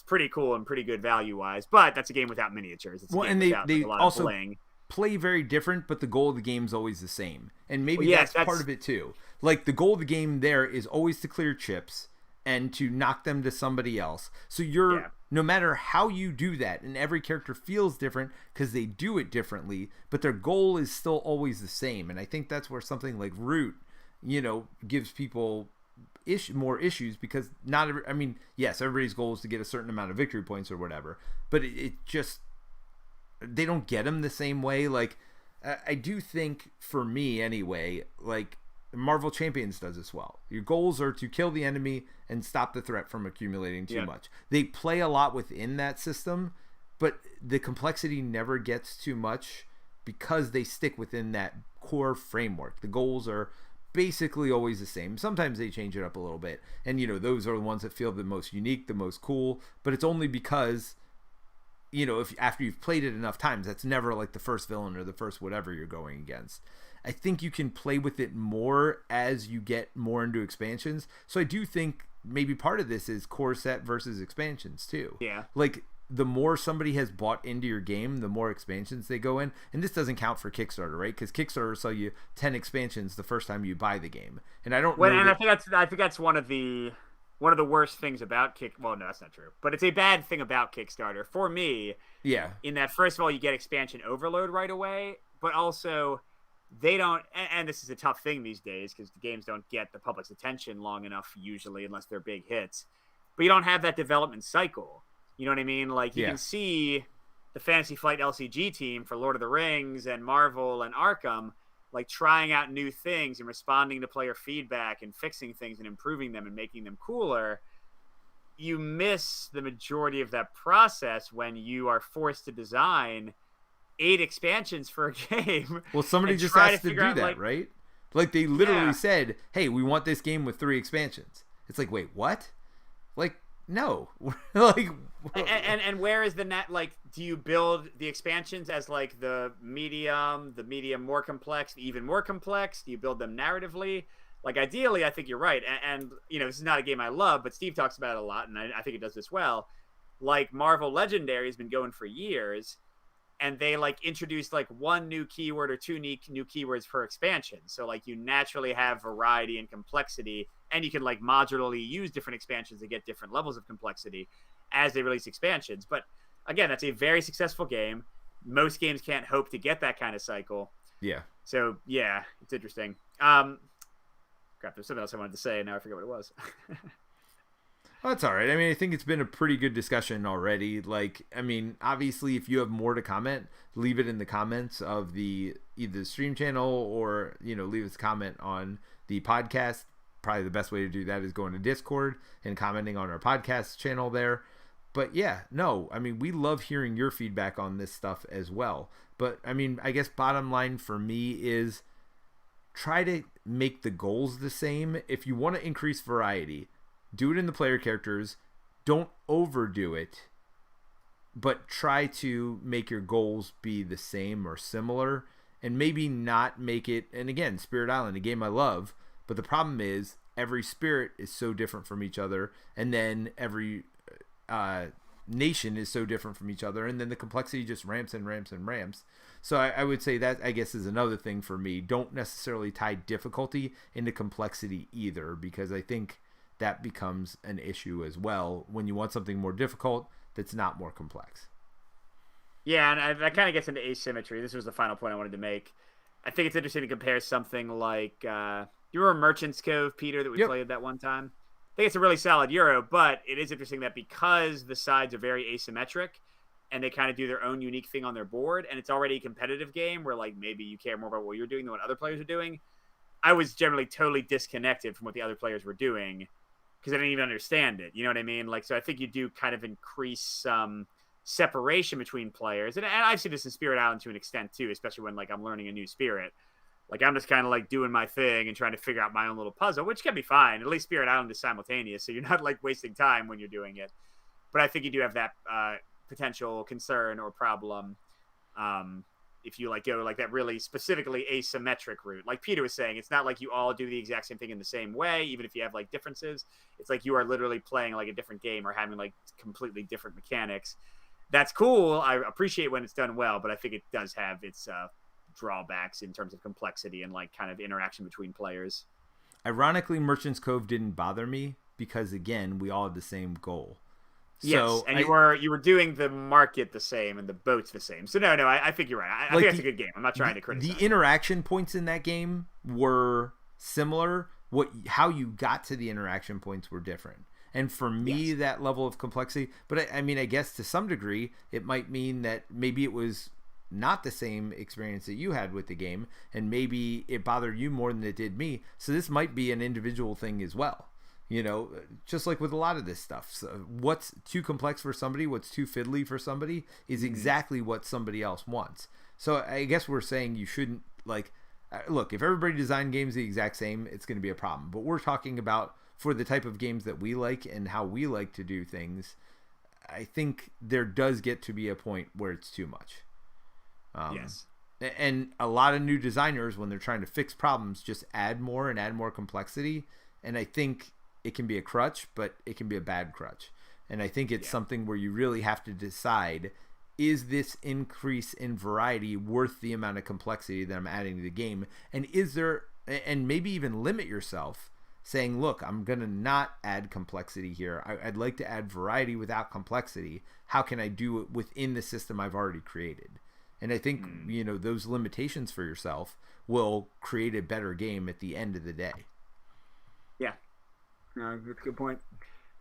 Speaker 2: pretty cool and pretty good value wise, but that's a game without miniatures. It's a game without, they like, a lot also of bling.
Speaker 1: Play very different, but the goal of the game is always the same, and maybe that's part of it too. Like the goal of the game there is always to clear chips and to knock them to somebody else. So you're no matter how you do that, and every character feels different because they do it differently, but their goal is still always the same. And I think that's where something like Root, you know, gives people more issues, because not every, I mean, yes, everybody's goal is to get a certain amount of victory points or whatever, but it just, they don't get them the same way. Like I do think, for me anyway, like Marvel Champions does this well. Your goals are to kill the enemy and stop the threat from accumulating too much. They play a lot within that system, but the complexity never gets too much because they stick within that core framework. The goals are basically always the same. Sometimes they change it up a little bit, and you know, those are the ones that feel the most unique, the most cool, but it's only because, you know, if after you've played it enough times, that's never like the first villain or the first whatever you're going against. I think you can play with it more as you get more into expansions. So I do think maybe part of this is core set versus expansions too.
Speaker 2: Yeah.
Speaker 1: Like the more somebody has bought into your game, the more expansions they go in. And this doesn't count for Kickstarter, right? Because Kickstarter sell you 10 expansions the first time you buy the game. And I don't know.
Speaker 2: And I think that's one of the worst things about Well, no, that's not true. But it's a bad thing about Kickstarter for me.
Speaker 1: Yeah.
Speaker 2: In that, first of all, you get expansion overload right away, but also they don't. And this is a tough thing these days because the games don't get the public's attention long enough usually, unless they're big hits. But you don't have that development cycle. You know what I mean? Like, you can see the Fantasy Flight LCG team for Lord of the Rings and Marvel and Arkham, like, trying out new things and responding to player feedback and fixing things and improving them and making them cooler. You miss the majority of that process when you are forced to design 8 expansions for a game.
Speaker 1: Well, somebody just has to do that, right? Like, they literally said, hey, we want this game with 3 expansions. It's like, wait, what? Like, no. Like,
Speaker 2: and where is the net? Like, do you build the expansions as like the medium more complex, the even more complex? Do you build them narratively? Like, ideally, I think you're right. And you know, this is not a game I love, but Steve talks about it a lot, and I think it does this well. Like, Marvel Legendary has been going for years, and they like introduced like 1 new keyword or 2 new keywords per expansion. So like, you naturally have variety and complexity, and you can like modularly use different expansions to get different levels of complexity as they release expansions. But again, that's a very successful game. Most games can't hope to get that kind of cycle.
Speaker 1: Yeah.
Speaker 2: So yeah, it's interesting. Crap, there's something else I wanted to say, and now I forget what it was.
Speaker 1: Well, that's all right. I mean, I think it's been a pretty good discussion already. Like, I mean, obviously, if you have more to comment, leave it in the comments of either the stream channel or, you know, leave us a comment on the podcast. Probably the best way to do that is going to Discord and commenting on our podcast channel there. But yeah, no, I mean, we love hearing your feedback on this stuff as well. But I mean, I guess bottom line for me is try to make the goals the same. If you want to increase variety, do it in the player characters. Don't overdo it, but try to make your goals be the same or similar, and maybe not make it. And again, Spirit Island, a game I love, but the problem is every spirit is so different from each other, and then every nation is so different from each other, and then the complexity just ramps and ramps and ramps. So I would say that, I guess, is another thing for me. Don't necessarily tie difficulty into complexity either, because I think that becomes an issue as well when you want something more difficult that's not more complex.
Speaker 2: Yeah, and that kind of gets into asymmetry. This was the final point I wanted to make. I think it's interesting to compare something like, you remember Merchant's Cove, Peter, that we played that one time? I think it's a really solid Euro, but it is interesting that because the sides are very asymmetric and they kind of do their own unique thing on their board, and it's already a competitive game where like maybe you care more about what you're doing than what other players are doing, I was generally totally disconnected from what the other players were doing because I didn't even understand it. You know what I mean? Like, so I think you do kind of increase some separation between players. And I've seen this in Spirit Island to an extent too, especially when like I'm learning a new spirit. Like, I'm just kind of like doing my thing and trying to figure out my own little puzzle, which can be fine. At least Spirit Island is simultaneous, so you're not like wasting time when you're doing it. But I think you do have that potential concern or problem if you like go like that really specifically asymmetric route. Like Peter was saying, it's not like you all do the exact same thing in the same way, even if you have like differences. It's like you are literally playing like a different game or having like completely different mechanics. That's cool. I appreciate when it's done well, but I think it does have its drawbacks in terms of complexity and like kind of interaction between players.
Speaker 1: Ironically, Merchant's Cove didn't bother me because, again, we all had the same goal.
Speaker 2: Yes, and you were doing the market the same and the boats the same. So no, I think you're right. I think that's a good game. I'm not trying to criticize.
Speaker 1: The interaction points in that game were similar. How you got to the interaction points were different. And for me, that level of complexity. But I mean, I guess to some degree, it might mean that maybe it was not the same experience that you had with the game, and maybe it bothered you more than it did me. So this might be an individual thing as well. You know, just like with a lot of this stuff. So what's too complex for somebody, what's too fiddly for somebody is exactly what somebody else wants. So I guess we're saying you shouldn't, like, look, if everybody designed games the exact same, it's going to be a problem. But we're talking about for the type of games that we like and how we like to do things, I think there does get to be a point where it's too much.
Speaker 2: Yes.
Speaker 1: And a lot of new designers, when they're trying to fix problems, just add more complexity. And I think it can be a crutch, but it can be a bad crutch. And I think it's something where you really have to decide, is this increase in variety worth the amount of complexity that I'm adding to the game? And is there, and maybe even limit yourself saying, look, I'm going to not add complexity here. I'd like to add variety without complexity. How can I do it within the system I've already created? And I think, those limitations for yourself will create a better game at the end of the day.
Speaker 2: Yeah. That's a good point.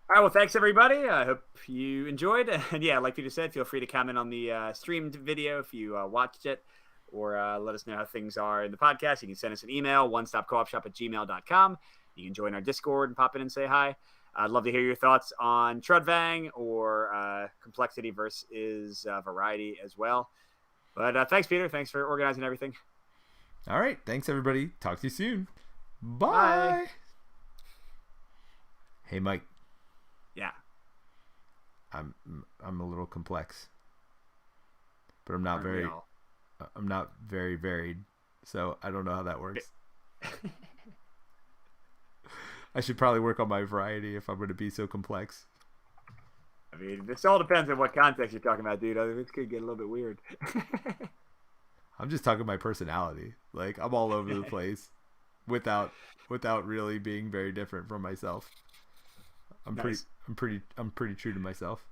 Speaker 2: All right, well, thanks, everybody. I hope you enjoyed. And yeah, like Peter said, feel free to comment on the streamed video if you watched it, or let us know how things are in the podcast. You can send us an email, onestopcoopshop@gmail.com. You can join our Discord and pop in and say hi. I'd love to hear your thoughts on Trudvang or complexity versus variety as well. But thanks, Peter. Thanks for organizing everything.
Speaker 1: All right. Thanks, everybody. Talk to you soon. Bye.
Speaker 2: Bye.
Speaker 1: Hey, Mike.
Speaker 2: Yeah.
Speaker 1: I'm a little complex, but I'm not very varied. So I don't know how that works. I should probably work on my variety if I'm going to be so complex.
Speaker 2: I mean, this all depends on what context you're talking about, dude. This could get a little bit weird.
Speaker 1: I'm just talking my personality. Like, I'm all over the place without really being very different from myself. I'm
Speaker 2: nice.
Speaker 1: pretty true to myself.